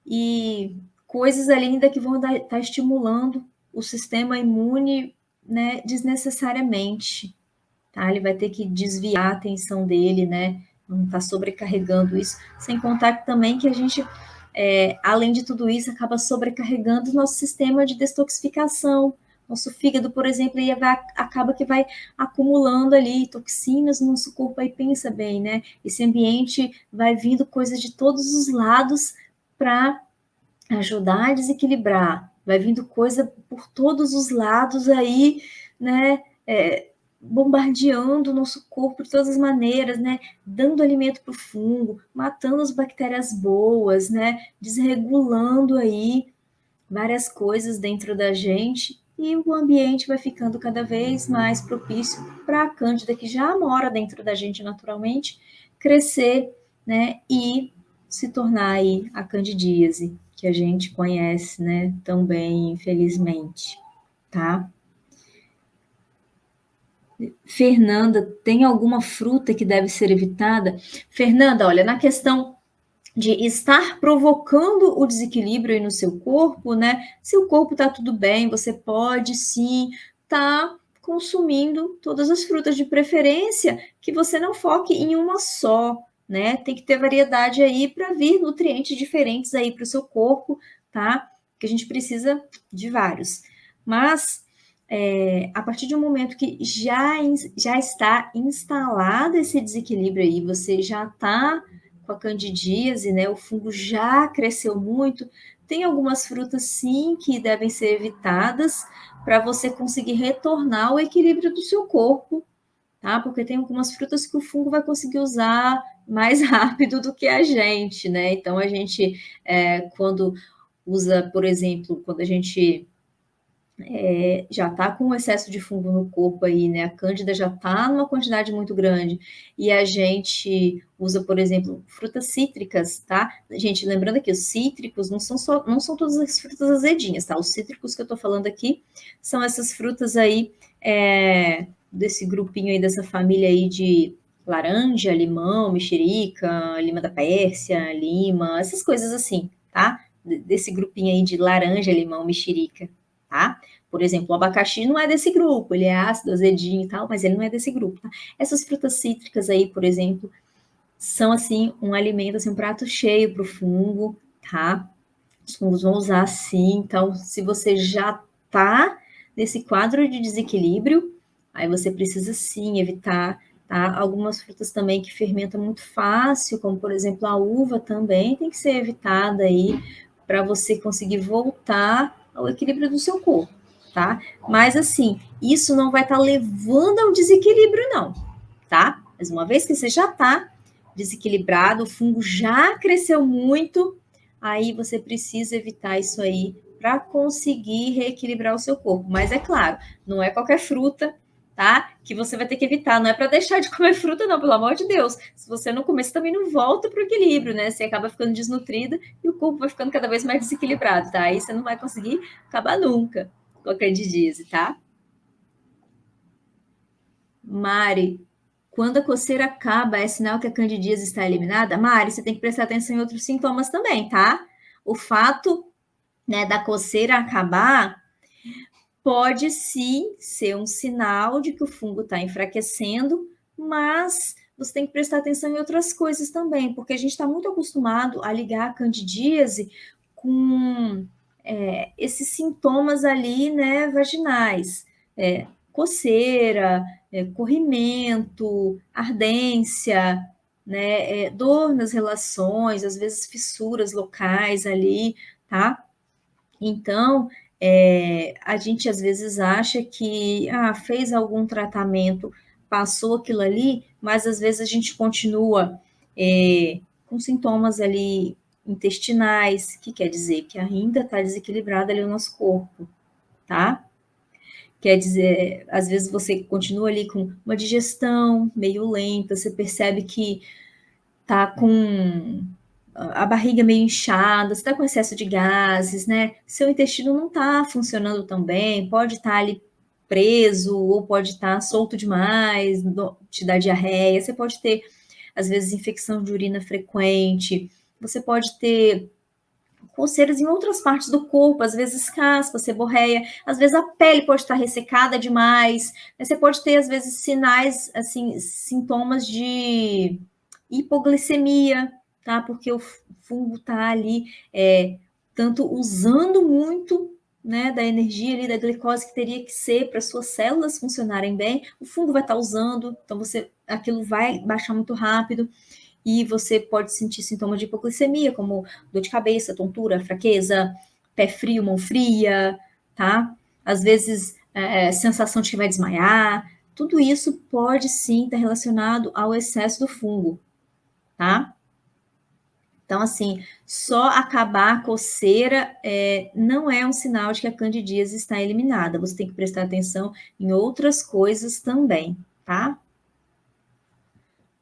e coisas ali ainda que vão estar estimulando o sistema imune, né, desnecessariamente, tá? Ele vai ter que desviar a atenção dele, né? Não está sobrecarregando isso, sem contar também que a gente, além de tudo isso, acaba sobrecarregando o nosso sistema de detoxificação. Nosso fígado, por exemplo, acaba que vai acumulando ali toxinas no nosso corpo. Aí pensa bem, né? Esse ambiente vai vindo coisas de todos os lados para ajudar a desequilibrar. Vai vindo coisa por todos os lados aí, né? Bombardeando o nosso corpo de todas as maneiras, né? Dando alimento para o fungo, matando as bactérias boas, né? Desregulando aí várias coisas dentro da gente, e o ambiente vai ficando cada vez mais propício para a cândida, que já mora dentro da gente naturalmente, crescer, né, e se tornar aí a candidíase, que a gente conhece, né, tão bem, infelizmente, tá? Fernanda, tem alguma fruta que deve ser evitada? Fernanda, olha, na questão de estar provocando o desequilíbrio aí no seu corpo, né? Se o corpo tá tudo bem, você pode sim estar consumindo todas as frutas, de preferência que você não foque em uma só, né? Tem que ter variedade aí para vir nutrientes diferentes aí para o seu corpo, tá? Que a gente precisa de vários. Mas a partir de um momento que já está instalado esse desequilíbrio aí, você já está com a candidíase, né? O fungo já cresceu muito. Tem algumas frutas, sim, que devem ser evitadas, para você conseguir retornar ao equilíbrio do seu corpo, tá? Porque tem algumas frutas que o fungo vai conseguir usar mais rápido do que a gente, né? Então a gente, quando usa, por exemplo, quando a gente já está com excesso de fungo no corpo aí, né? A cândida já está numa quantidade muito grande e a gente usa, por exemplo, frutas cítricas, tá? Gente, lembrando que os cítricos não são todas as frutas azedinhas, tá? Os cítricos que eu estou falando aqui são essas frutas aí desse grupinho aí, dessa família aí de laranja, limão, mexerica, lima da Pérsia, lima, essas coisas assim, tá? Desse grupinho aí de laranja, limão, mexerica, tá? Por exemplo, o abacaxi não é desse grupo, ele é ácido, azedinho e tal, mas ele não é desse grupo, tá? Essas frutas cítricas aí, por exemplo, são, assim, um alimento, assim, um prato cheio para o fungo, tá? Os fungos vão usar sim, então se você já tá nesse quadro de desequilíbrio, aí você precisa sim evitar, tá? Algumas frutas também que fermentam muito fácil, como por exemplo a uva também tem que ser evitada aí para você conseguir voltar ao equilíbrio do seu corpo, tá? Mas assim, isso não vai estar levando ao desequilíbrio não, tá? Mas uma vez que você já tá desequilibrado, o fungo já cresceu muito, aí você precisa evitar isso aí para conseguir reequilibrar o seu corpo. Mas é claro, não é qualquer fruta, tá? Que você vai ter que evitar. Não é para deixar de comer fruta, não, pelo amor de Deus. Se você não comer, você também não volta para o equilíbrio, né? Você acaba ficando desnutrida e o corpo vai ficando cada vez mais desequilibrado, tá? Aí você não vai conseguir acabar nunca com a candidíase, tá? Mari, quando a coceira acaba, é sinal que a candidíase está eliminada? Mari, você tem que prestar atenção em outros sintomas também, tá? O fato, né, da coceira acabar pode sim ser um sinal de que o fungo está enfraquecendo, mas você tem que prestar atenção em outras coisas também, porque a gente está muito acostumado a ligar a candidíase com esses sintomas ali, né, vaginais, coceira, corrimento, ardência, né, dor nas relações, às vezes fissuras locais ali, tá? Então, a gente às vezes acha que fez algum tratamento, passou aquilo ali, mas às vezes a gente continua com sintomas ali intestinais, que quer dizer que ainda está desequilibrado ali o nosso corpo, tá? Quer dizer, às vezes você continua ali com uma digestão meio lenta, você percebe que tá com a barriga meio inchada, você está com excesso de gases, né? Seu intestino não está funcionando tão bem, pode estar ali preso ou pode estar solto demais, te dar diarreia, você pode ter, às vezes, infecção de urina frequente, você pode ter coceiras em outras partes do corpo, às vezes caspa, seborreia, às vezes a pele pode estar ressecada demais, né? Você pode ter, às vezes, sinais, assim, sintomas de hipoglicemia, tá? Porque o fungo tá ali, tanto usando muito, né, da energia ali, da glicose que teria que ser para suas células funcionarem bem, o fungo vai estar usando, então aquilo vai baixar muito rápido e você pode sentir sintomas de hipoglicemia, como dor de cabeça, tontura, fraqueza, pé frio, mão fria, tá? Às vezes, sensação de que vai desmaiar. Tudo isso pode sim estar relacionado ao excesso do fungo, tá? Então, assim, só acabar a coceira não é um sinal de que a candidíase está eliminada. Você tem que prestar atenção em outras coisas também, tá?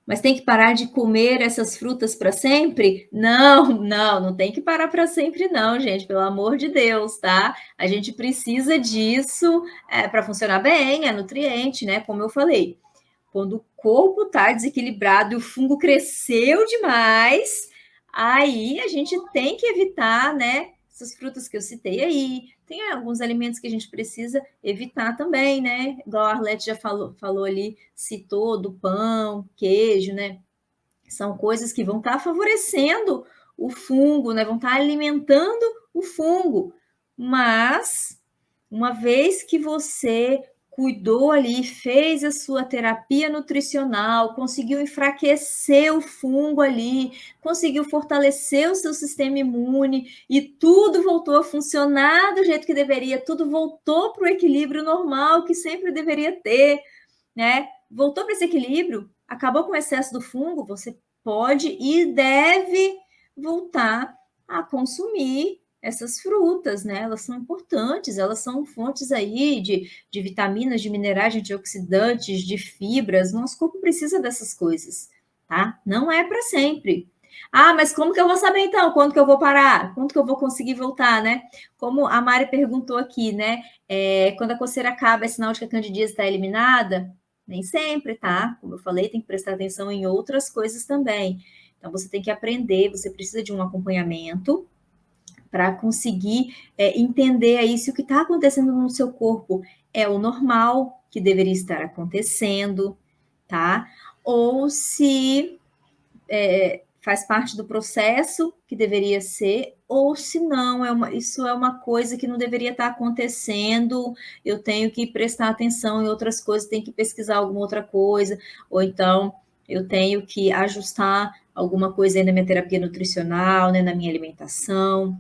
Mas tem que parar de comer essas frutas para sempre? Não, não, não tem que parar para sempre, não, gente, pelo amor de Deus, tá? A gente precisa disso para funcionar bem, é nutriente, né? Como eu falei, quando o corpo está desequilibrado e o fungo cresceu demais, aí a gente tem que evitar, né? Essas frutas que eu citei aí. Tem alguns alimentos que a gente precisa evitar também, né? Igual a Arlete já falou ali, citou do pão, queijo, né? São coisas que vão estar favorecendo o fungo, né? Vão estar alimentando o fungo. Mas, uma vez que você cuidou ali, fez a sua terapia nutricional, conseguiu enfraquecer o fungo ali, conseguiu fortalecer o seu sistema imune e tudo voltou a funcionar do jeito que deveria, tudo voltou para o equilíbrio normal que sempre deveria ter, né? Voltou para esse equilíbrio, acabou com o excesso do fungo, você pode e deve voltar a consumir essas frutas, né? Elas são importantes, elas são fontes aí de vitaminas, de minerais, de antioxidantes, de fibras. Nosso corpo precisa dessas coisas, tá? Não é para sempre. Ah, mas como que eu vou saber então? Quando que eu vou parar? Quando que eu vou conseguir voltar, né? Como a Mari perguntou aqui, né? Quando a coceira acaba, é sinal de que a candidíase está eliminada? Nem sempre, tá? Como eu falei, tem que prestar atenção em outras coisas também. Então, você tem que aprender, você precisa de um acompanhamento para conseguir entender aí se o que está acontecendo no seu corpo é o normal que deveria estar acontecendo, tá? Ou se faz parte do processo que deveria ser, ou se não, isso é uma coisa que não deveria estar acontecendo, eu tenho que prestar atenção em outras coisas, tenho que pesquisar alguma outra coisa, ou então eu tenho que ajustar alguma coisa aí na minha terapia nutricional, né, na minha alimentação.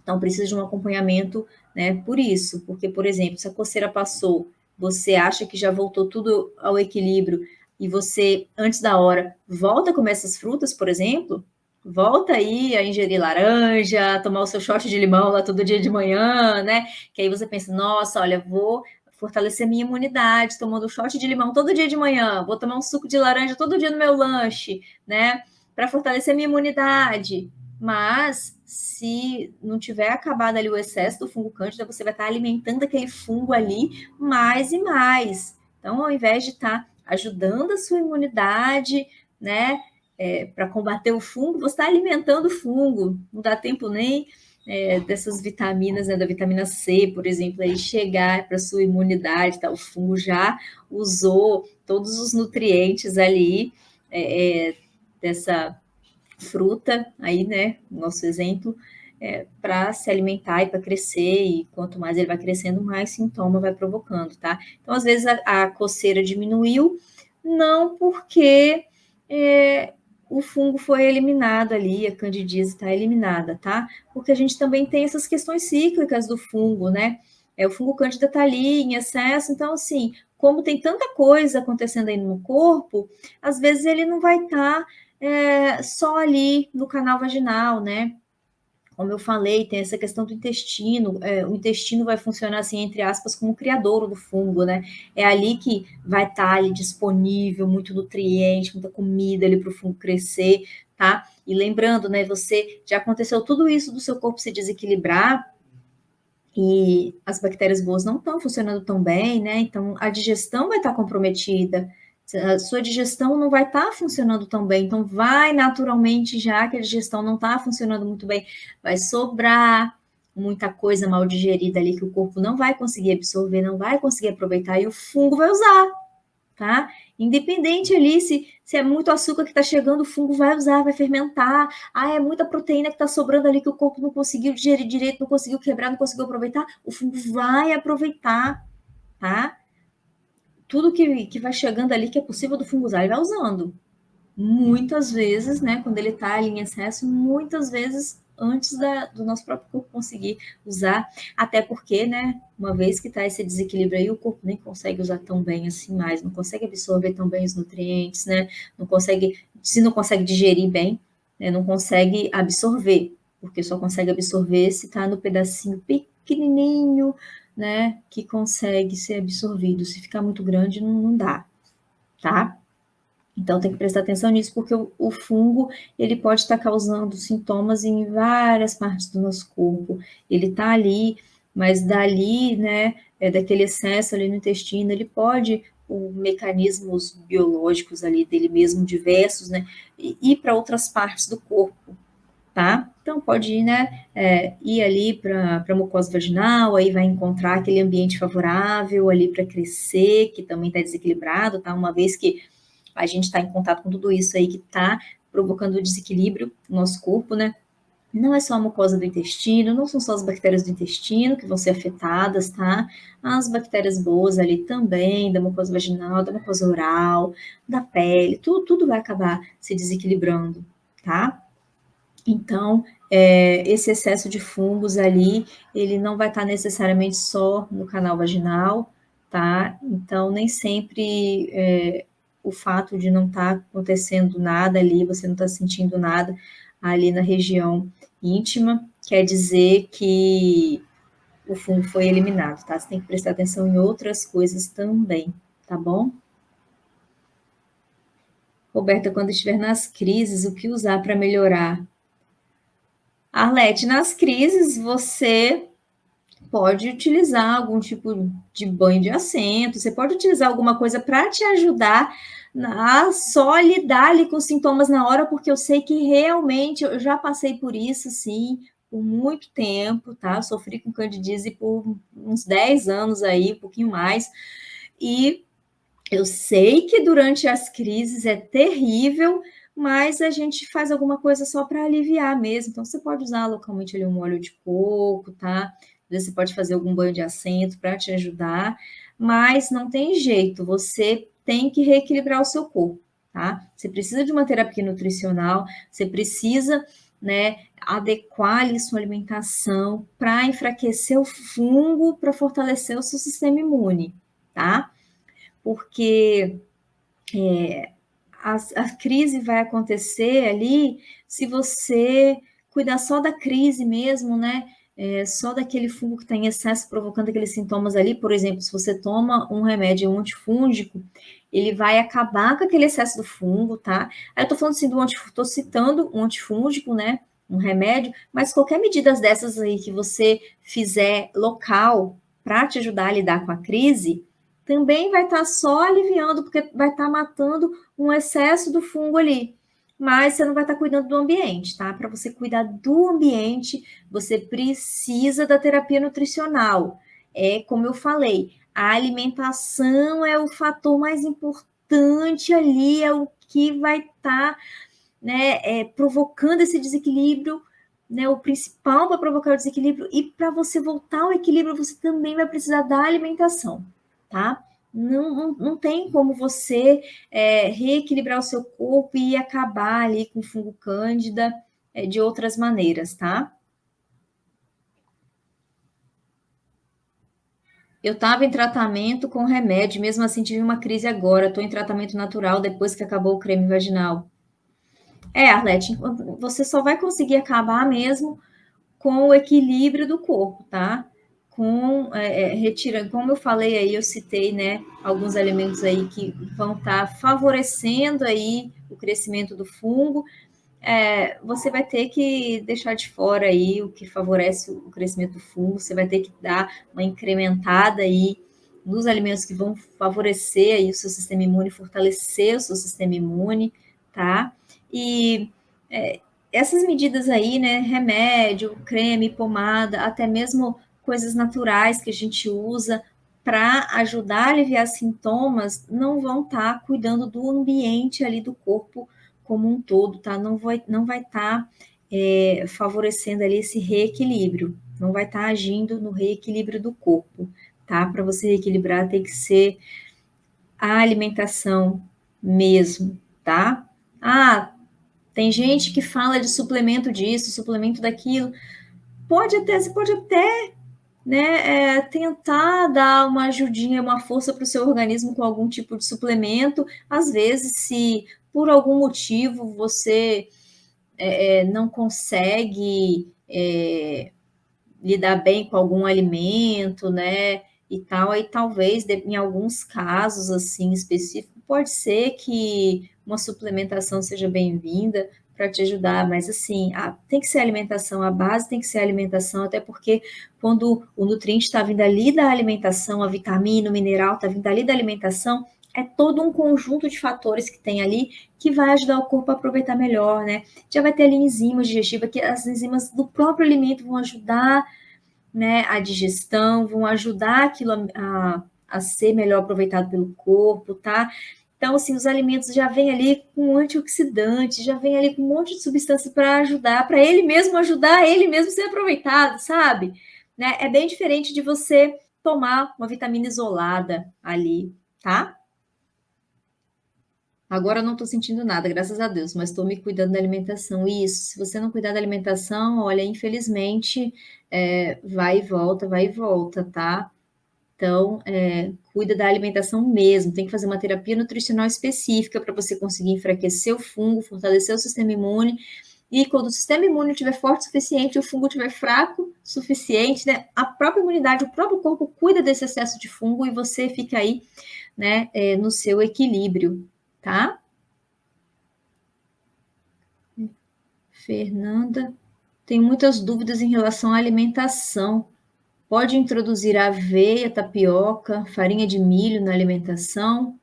Então, precisa de um acompanhamento, né, por isso, porque, por exemplo, se a coceira passou, você acha que já voltou tudo ao equilíbrio e você, antes da hora, volta a comer essas frutas, por exemplo, volta aí a ingerir laranja, a tomar o seu shot de limão lá todo dia de manhã, né? Que aí você pensa, nossa, olha, vou fortalecer minha imunidade tomando shot de limão todo dia de manhã, vou tomar um suco de laranja todo dia no meu lanche, né? Para fortalecer minha imunidade. Mas se não tiver acabado ali o excesso do fungo cândida, você vai estar alimentando aquele fungo ali mais e mais. Então, ao invés de estar ajudando a sua imunidade, né, para combater o fungo, você está alimentando o fungo. Não dá tempo nem dessas vitaminas, né, da vitamina C, por exemplo, aí chegar para a sua imunidade, tá? O fungo já usou todos os nutrientes ali dessa fruta, aí, né, nosso exemplo, para se alimentar e para crescer, e quanto mais ele vai crescendo, mais sintoma vai provocando, tá? Então, às vezes, a coceira diminuiu, não porque o fungo foi eliminado ali, a candidíase está eliminada, tá? Porque a gente também tem essas questões cíclicas do fungo, né? O fungo cândida está ali em excesso, então, assim, como tem tanta coisa acontecendo aí no corpo, às vezes ele não vai estar só ali no canal vaginal, né? Como eu falei, tem essa questão do intestino. O intestino vai funcionar, assim, entre aspas, como criador do fungo, né? É ali que vai estar ali disponível muito nutriente, muita comida ali para o fungo crescer, tá? E lembrando, né, você já aconteceu tudo isso do seu corpo se desequilibrar e as bactérias boas não estão funcionando tão bem, né? Então a digestão vai estar comprometida, a sua digestão não vai estar funcionando tão bem, então vai naturalmente, já que a digestão não está funcionando muito bem, vai sobrar muita coisa mal digerida ali que o corpo não vai conseguir absorver, não vai conseguir aproveitar e o fungo vai usar, tá? Independente ali se é muito açúcar que está chegando, o fungo vai usar, vai fermentar. Ah, é muita proteína que está sobrando ali que o corpo não conseguiu digerir direito, não conseguiu quebrar, não conseguiu aproveitar. O fungo vai aproveitar, tá? Tudo que vai chegando ali que é possível do fungo usar, ele vai usando. Muitas vezes, né, quando ele está ali em excesso, muitas vezes antes do nosso próprio corpo conseguir usar, até porque, né, uma vez que está esse desequilíbrio aí, o corpo nem consegue usar tão bem assim mais, não consegue absorver tão bem os nutrientes, né, não consegue, se não consegue digerir bem, né, não consegue absorver, porque só consegue absorver se está no pedacinho pequenininho, né, que consegue ser absorvido, se ficar muito grande não dá, tá? Então tem que prestar atenção nisso, porque o fungo ele pode estar causando sintomas em várias partes do nosso corpo. Ele está ali, mas dali, né, daquele excesso ali no intestino, ele pode, por mecanismos biológicos ali dele mesmo, diversos, né, ir para outras partes do corpo, tá? Então pode ir, né, ir ali para a mucosa vaginal, aí vai encontrar aquele ambiente favorável ali para crescer, que também está desequilibrado, tá? Uma vez que a gente está em contato com tudo isso aí que está provocando desequilíbrio no nosso corpo, né? Não é só a mucosa do intestino, não são só as bactérias do intestino que vão ser afetadas, tá? As bactérias boas ali também, da mucosa vaginal, da mucosa oral, da pele, tudo vai acabar se desequilibrando, tá? Então, esse excesso de fungos ali, ele não vai estar necessariamente só no canal vaginal, tá? Então, nem sempre o fato de não estar acontecendo nada ali, você não está sentindo nada ali na região íntima, quer dizer que o fungo foi eliminado, tá? Você tem que prestar atenção em outras coisas também, tá bom? Roberta, quando estiver nas crises, o que usar para melhorar? Arlete, nas crises você pode utilizar algum tipo de banho de assento, você pode utilizar alguma coisa para te ajudar a só lidar ali com os sintomas na hora, porque eu sei que realmente eu já passei por isso, sim, por muito tempo, tá? Eu sofri com candidíase por uns 10 anos aí, um pouquinho mais, e eu sei que durante as crises é terrível, mas a gente faz alguma coisa só para aliviar mesmo. Então, você pode usar localmente ali um óleo de coco, tá? Às vezes você pode fazer algum banho de assento para te ajudar, mas não tem jeito, você tem que reequilibrar o seu corpo, tá? Você precisa de uma terapia nutricional, você precisa, né, adequar ali sua alimentação para enfraquecer o fungo, para fortalecer o seu sistema imune, tá? Porque a crise vai acontecer ali se você cuidar só da crise mesmo, né? Só daquele fungo que está em excesso provocando aqueles sintomas ali. Por exemplo, se você toma um remédio antifúngico, ele vai acabar com aquele excesso do fungo, tá? Aí eu tô falando assim tô citando um antifúngico, né? Um remédio, mas qualquer medida dessas aí que você fizer local para te ajudar a lidar com a crise, também vai estar só aliviando, porque vai estar matando um excesso do fungo ali. Mas você não vai estar cuidando do ambiente, tá? Para você cuidar do ambiente, você precisa da terapia nutricional. É como eu falei, a alimentação é o fator mais importante ali, é o que vai estar, né, provocando esse desequilíbrio, né, o principal para provocar o desequilíbrio, e para você voltar ao equilíbrio, você também vai precisar da alimentação, tá? Não tem como você reequilibrar o seu corpo e acabar ali com fungo cândida de outras maneiras, tá? Eu estava em tratamento com remédio, mesmo assim tive uma crise agora. Estou em tratamento natural depois que acabou o creme vaginal. Arlete, você só vai conseguir acabar mesmo com o equilíbrio do corpo, tá? Com retirando, como eu falei aí, eu citei, né, alguns alimentos aí que vão estar favorecendo aí o crescimento do fungo. Você vai ter que deixar de fora aí o que favorece o crescimento do fungo, você vai ter que dar uma incrementada aí nos alimentos que vão favorecer aí o seu sistema imune, fortalecer o seu sistema imune, tá? E essas medidas aí, né, remédio, creme, pomada, até mesmo coisas naturais que a gente usa para ajudar a aliviar sintomas, não vão estar cuidando do ambiente ali do corpo como um todo, tá? Não vai estar favorecendo ali esse reequilíbrio, não vai estar agindo no reequilíbrio do corpo, tá? Para você reequilibrar tem que ser a alimentação mesmo, tá? Tem gente que fala de suplemento disso, suplemento daquilo. Você pode até, né, tentar dar uma ajudinha, uma força para o seu organismo com algum tipo de suplemento. Às vezes, se por algum motivo você não consegue lidar bem com algum alimento, né, e tal, aí talvez, em alguns casos, assim, específicos, pode ser que uma suplementação seja bem-vinda para te ajudar, mas assim, tem que ser alimentação, a base tem que ser alimentação, até porque quando o nutriente está vindo ali da alimentação, a vitamina, o mineral está vindo ali da alimentação, é todo um conjunto de fatores que tem ali que vai ajudar o corpo a aproveitar melhor, né? Já vai ter ali enzimas digestivas, que as enzimas do próprio alimento vão ajudar, né, a digestão, vão ajudar aquilo a ser melhor aproveitado pelo corpo, tá? Então, assim, os alimentos já vêm ali com antioxidante, já vem ali com um monte de substância para ajudar, para ele mesmo ajudar, ele mesmo ser aproveitado, sabe? Né? É bem diferente de você tomar uma vitamina isolada ali, tá? Agora eu não estou sentindo nada, graças a Deus, mas estou me cuidando da alimentação. Isso, se você não cuidar da alimentação, olha, infelizmente, vai e volta, tá? Então, cuida da alimentação mesmo. Tem que fazer uma terapia nutricional específica para você conseguir enfraquecer o fungo, fortalecer o sistema imune. E quando o sistema imune estiver forte o suficiente, o fungo estiver fraco o suficiente, né? A própria imunidade, o próprio corpo cuida desse excesso de fungo e você fica aí, né, no seu equilíbrio, tá? Fernanda, tem muitas dúvidas em relação à alimentação. Pode introduzir aveia, tapioca, farinha de milho na alimentação?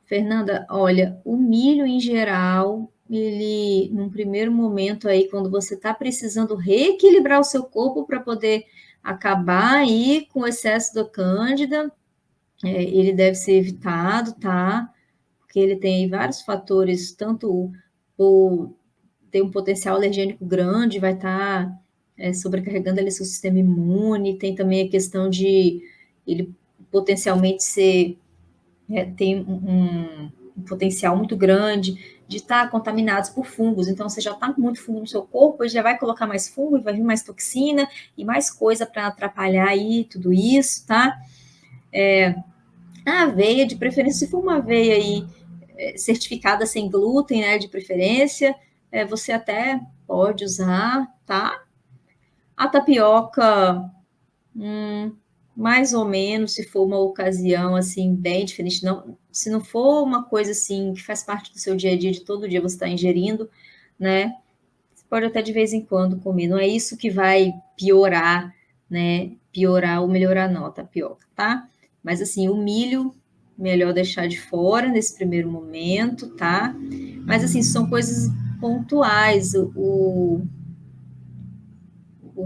Fernanda, olha, o milho em geral, ele, num primeiro momento aí, quando você está precisando reequilibrar o seu corpo para poder acabar aí com o excesso da cândida, ele deve ser evitado, tá? Porque ele tem aí vários fatores, tanto o tem um potencial alergênico grande, vai estar sobrecarregando ali seu sistema imune, tem também a questão de ele potencialmente ser, tem um potencial muito grande de estar contaminados por fungos, então você já está com muito fungo no seu corpo, ele já vai colocar mais fungo, e vai vir mais toxina e mais coisa para atrapalhar aí tudo isso, tá? A aveia, de preferência, se for uma aveia aí certificada sem glúten, né, de preferência, você até pode usar, tá? A tapioca, mais ou menos, se for uma ocasião assim bem diferente, não, se não for uma coisa assim que faz parte do seu dia a dia, de todo dia você está ingerindo, né? Você pode até de vez em quando comer. Não é isso que vai piorar, né? Piorar ou melhorar não, a tapioca, tá? Mas assim, o milho melhor deixar de fora nesse primeiro momento, tá? Mas assim, são coisas pontuais. O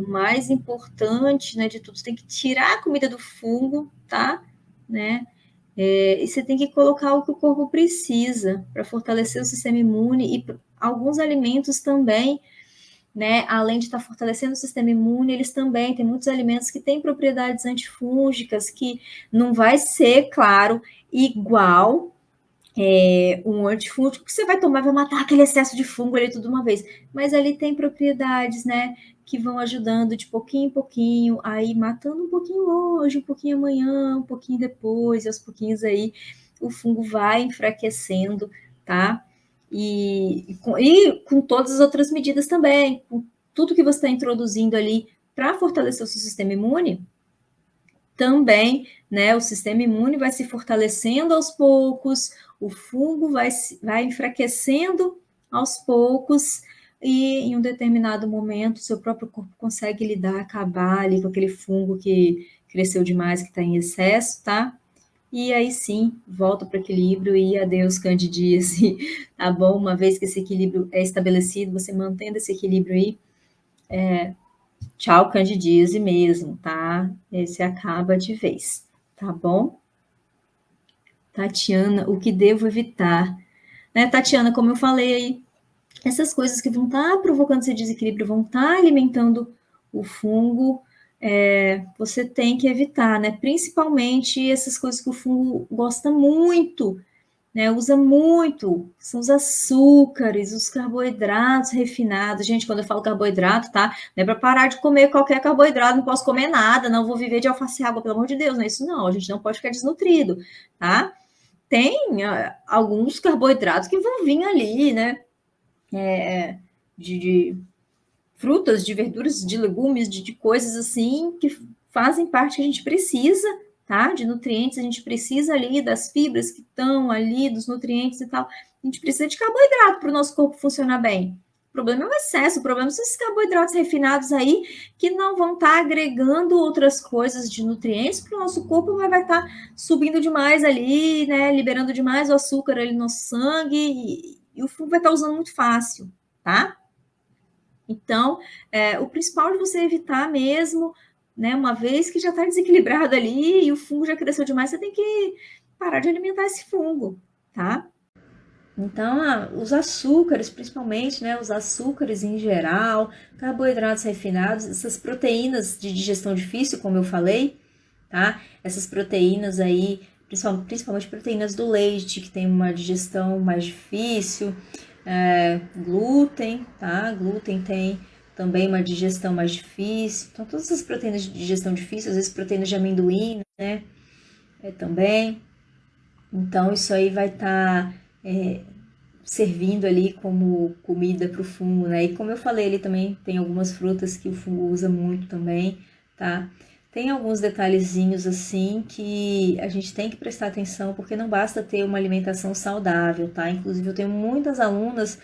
mais importante, né, de tudo, você tem que tirar a comida do fungo, tá? Né? E você tem que colocar o que o corpo precisa para fortalecer o sistema imune e alguns alimentos também, né? Além de estar fortalecendo o sistema imune, eles também têm muitos alimentos que têm propriedades antifúngicas, que não vai ser, claro, igual um antifúngico que você vai tomar, vai matar aquele excesso de fungo ali tudo de uma vez. Mas ali tem propriedades, né, que vão ajudando de pouquinho em pouquinho, aí matando um pouquinho hoje, um pouquinho amanhã, um pouquinho depois, e aos pouquinhos aí o fungo vai enfraquecendo, tá? E com todas as outras medidas também, com tudo que você está introduzindo ali para fortalecer o seu sistema imune, também, né, o sistema imune vai se fortalecendo aos poucos, o fungo vai enfraquecendo aos poucos, e em um determinado momento, o seu próprio corpo consegue lidar, acabar ali com aquele fungo que cresceu demais, que está em excesso, tá? E aí sim, volta para o equilíbrio e adeus candidíase, tá bom? Uma vez que esse equilíbrio é estabelecido, você mantendo esse equilíbrio aí, tchau candidíase mesmo, tá? Esse acaba de vez, tá bom? Tatiana, o que devo evitar? Né, Tatiana, como eu falei aí, essas coisas que vão estar provocando esse desequilíbrio, vão estar alimentando o fungo, você tem que evitar, né? Principalmente essas coisas que o fungo gosta muito, né, usa muito, são os açúcares, os carboidratos refinados. Gente, quando eu falo carboidrato, tá? Não é para parar de comer qualquer carboidrato, não posso comer nada, não vou viver de alface e água, pelo amor de Deus, não é isso não, a gente não pode ficar desnutrido, tá? Tem alguns carboidratos que vão vir ali, né? De frutas, de verduras, de legumes, de coisas assim que fazem parte que a gente precisa, tá? De nutrientes, a gente precisa ali das fibras que estão ali, dos nutrientes e tal. A gente precisa de carboidrato para o nosso corpo funcionar bem. O problema é o excesso, o problema são esses carboidratos refinados aí que não vão estar agregando outras coisas de nutrientes para o nosso corpo, mas vai estar subindo demais ali, né? Liberando demais o açúcar ali no nosso sangue e o fungo vai estar usando muito fácil, tá? Então, o principal de você evitar mesmo, né, uma vez que já está desequilibrado ali e o fungo já cresceu demais, você tem que parar de alimentar esse fungo, tá? Então, os açúcares, principalmente, né? Os açúcares em geral, carboidratos refinados, essas proteínas de digestão difícil, como eu falei, tá? Essas proteínas aí, principalmente proteínas do leite, que tem uma digestão mais difícil, glúten, tá? Glúten tem também uma digestão mais difícil. Então, todas essas proteínas de digestão difícil, às vezes proteínas de amendoim, né? Também. Então, isso aí vai estar servindo ali como comida para o fungo, né? E como eu falei, ele também tem algumas frutas que o fungo usa muito também, tá? Tem alguns detalhezinhos assim que a gente tem que prestar atenção, porque não basta ter uma alimentação saudável, tá? Inclusive, eu tenho muitas alunas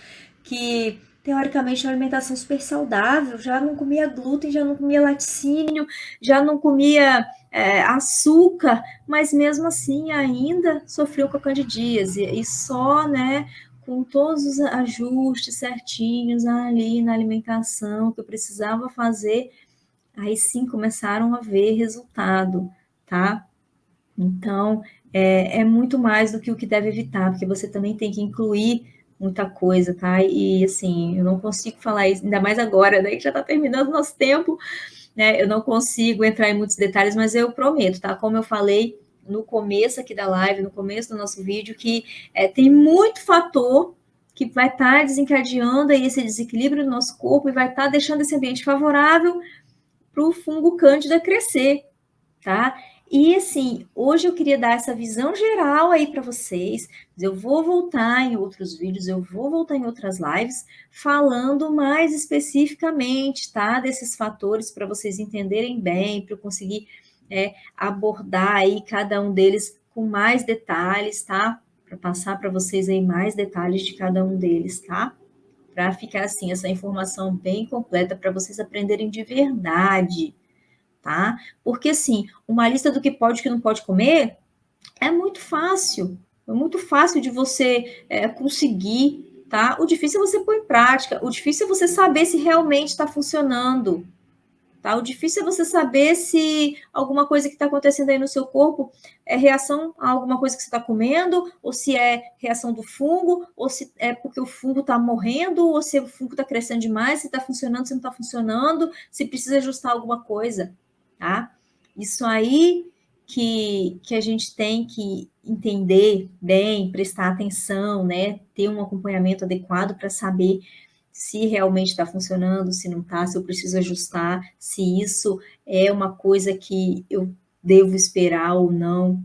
que teoricamente uma alimentação super saudável, já não comia glúten, já não comia laticínio, já não comia açúcar, mas mesmo assim ainda sofreu com a candidíase e só, né, com todos os ajustes certinhos ali na alimentação que eu precisava fazer, aí sim começaram a ver resultado, tá? Então, é muito mais do que o que deve evitar, porque você também tem que incluir muita coisa, tá? E assim, eu não consigo falar isso, ainda mais agora, né? Que já tá terminando o nosso tempo, né? Eu não consigo entrar em muitos detalhes, mas eu prometo, tá? Como eu falei no começo aqui da live, no começo do nosso vídeo, que tem muito fator que vai estar desencadeando aí esse desequilíbrio no nosso corpo e vai estar deixando esse ambiente favorável para o fungo cândida crescer, tá? E assim, hoje eu queria dar essa visão geral aí para vocês. Eu vou voltar em outros vídeos, eu vou voltar em outras lives falando mais especificamente, tá? Desses fatores para vocês entenderem bem, para eu conseguir abordar aí cada um deles com mais detalhes, tá? Para passar para vocês aí mais detalhes de cada um deles, tá? Para ficar assim, essa informação bem completa para vocês aprenderem de verdade, tá? Porque assim, uma lista do que pode e que não pode comer é muito fácil de você conseguir, tá? O difícil é você pôr em prática, o difícil é você saber se realmente está funcionando, tá? O difícil é você saber se alguma coisa que está acontecendo aí no seu corpo é reação a alguma coisa que você está comendo, ou se é reação do fungo, ou se é porque o fungo está morrendo, ou se o fungo está crescendo demais, se está funcionando, se não está funcionando, se precisa ajustar alguma coisa, tá? Isso aí que a gente tem que entender bem, prestar atenção, né? Ter um acompanhamento adequado para saber se realmente está funcionando, se não está, se eu preciso ajustar, se isso é uma coisa que eu devo esperar ou não,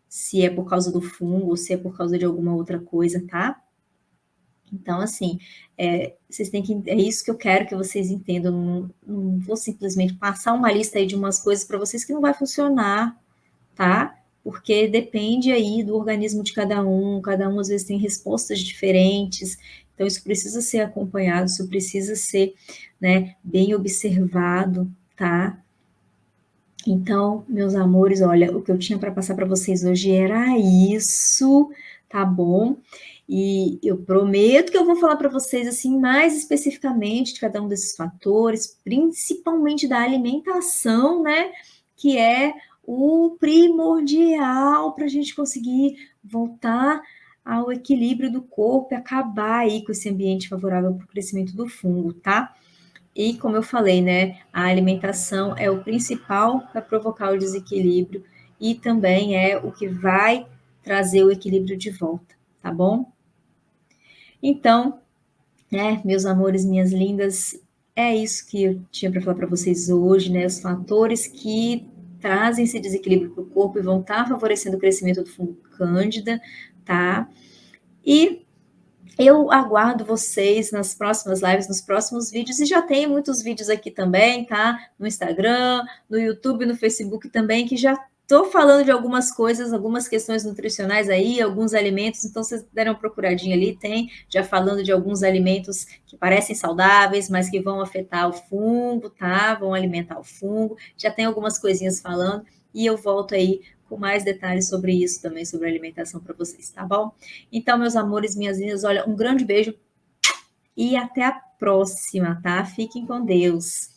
se é por causa do fungo, ou se é por causa de alguma outra coisa, tá? Então, assim, vocês têm que. É isso que eu quero que vocês entendam. Não vou simplesmente passar uma lista aí de umas coisas para vocês que não vai funcionar, tá? Porque depende aí do organismo de cada um às vezes tem respostas diferentes, então isso precisa ser acompanhado, isso precisa ser, né, bem observado, tá? Então, meus amores, olha, o que eu tinha para passar para vocês hoje era isso, tá bom? E eu prometo que eu vou falar para vocês assim mais especificamente de cada um desses fatores, principalmente da alimentação, né? Que é o primordial para a gente conseguir voltar ao equilíbrio do corpo e acabar aí com esse ambiente favorável para o crescimento do fungo, tá? E, como eu falei, né, a alimentação é o principal para provocar o desequilíbrio e também é o que vai trazer o equilíbrio de volta, tá bom? Então, né, meus amores, minhas lindas, é isso que eu tinha para falar para vocês hoje, né, os fatores que trazem esse desequilíbrio para o corpo e vão estar favorecendo o crescimento do fungo cândida, tá? E eu aguardo vocês nas próximas lives, nos próximos vídeos, e já tem muitos vídeos aqui também, tá? No Instagram, no YouTube, no Facebook também, que já estou falando de algumas coisas, algumas questões nutricionais aí, alguns alimentos, então vocês deram uma procuradinha ali, tem, já falando de alguns alimentos que parecem saudáveis, mas que vão afetar o fungo, tá? Vão alimentar o fungo, já tem algumas coisinhas falando, e eu volto aí com mais detalhes sobre isso também, sobre alimentação para vocês, tá bom? Então, meus amores, minhas lindas, olha, um grande beijo e até a próxima, tá? Fiquem com Deus.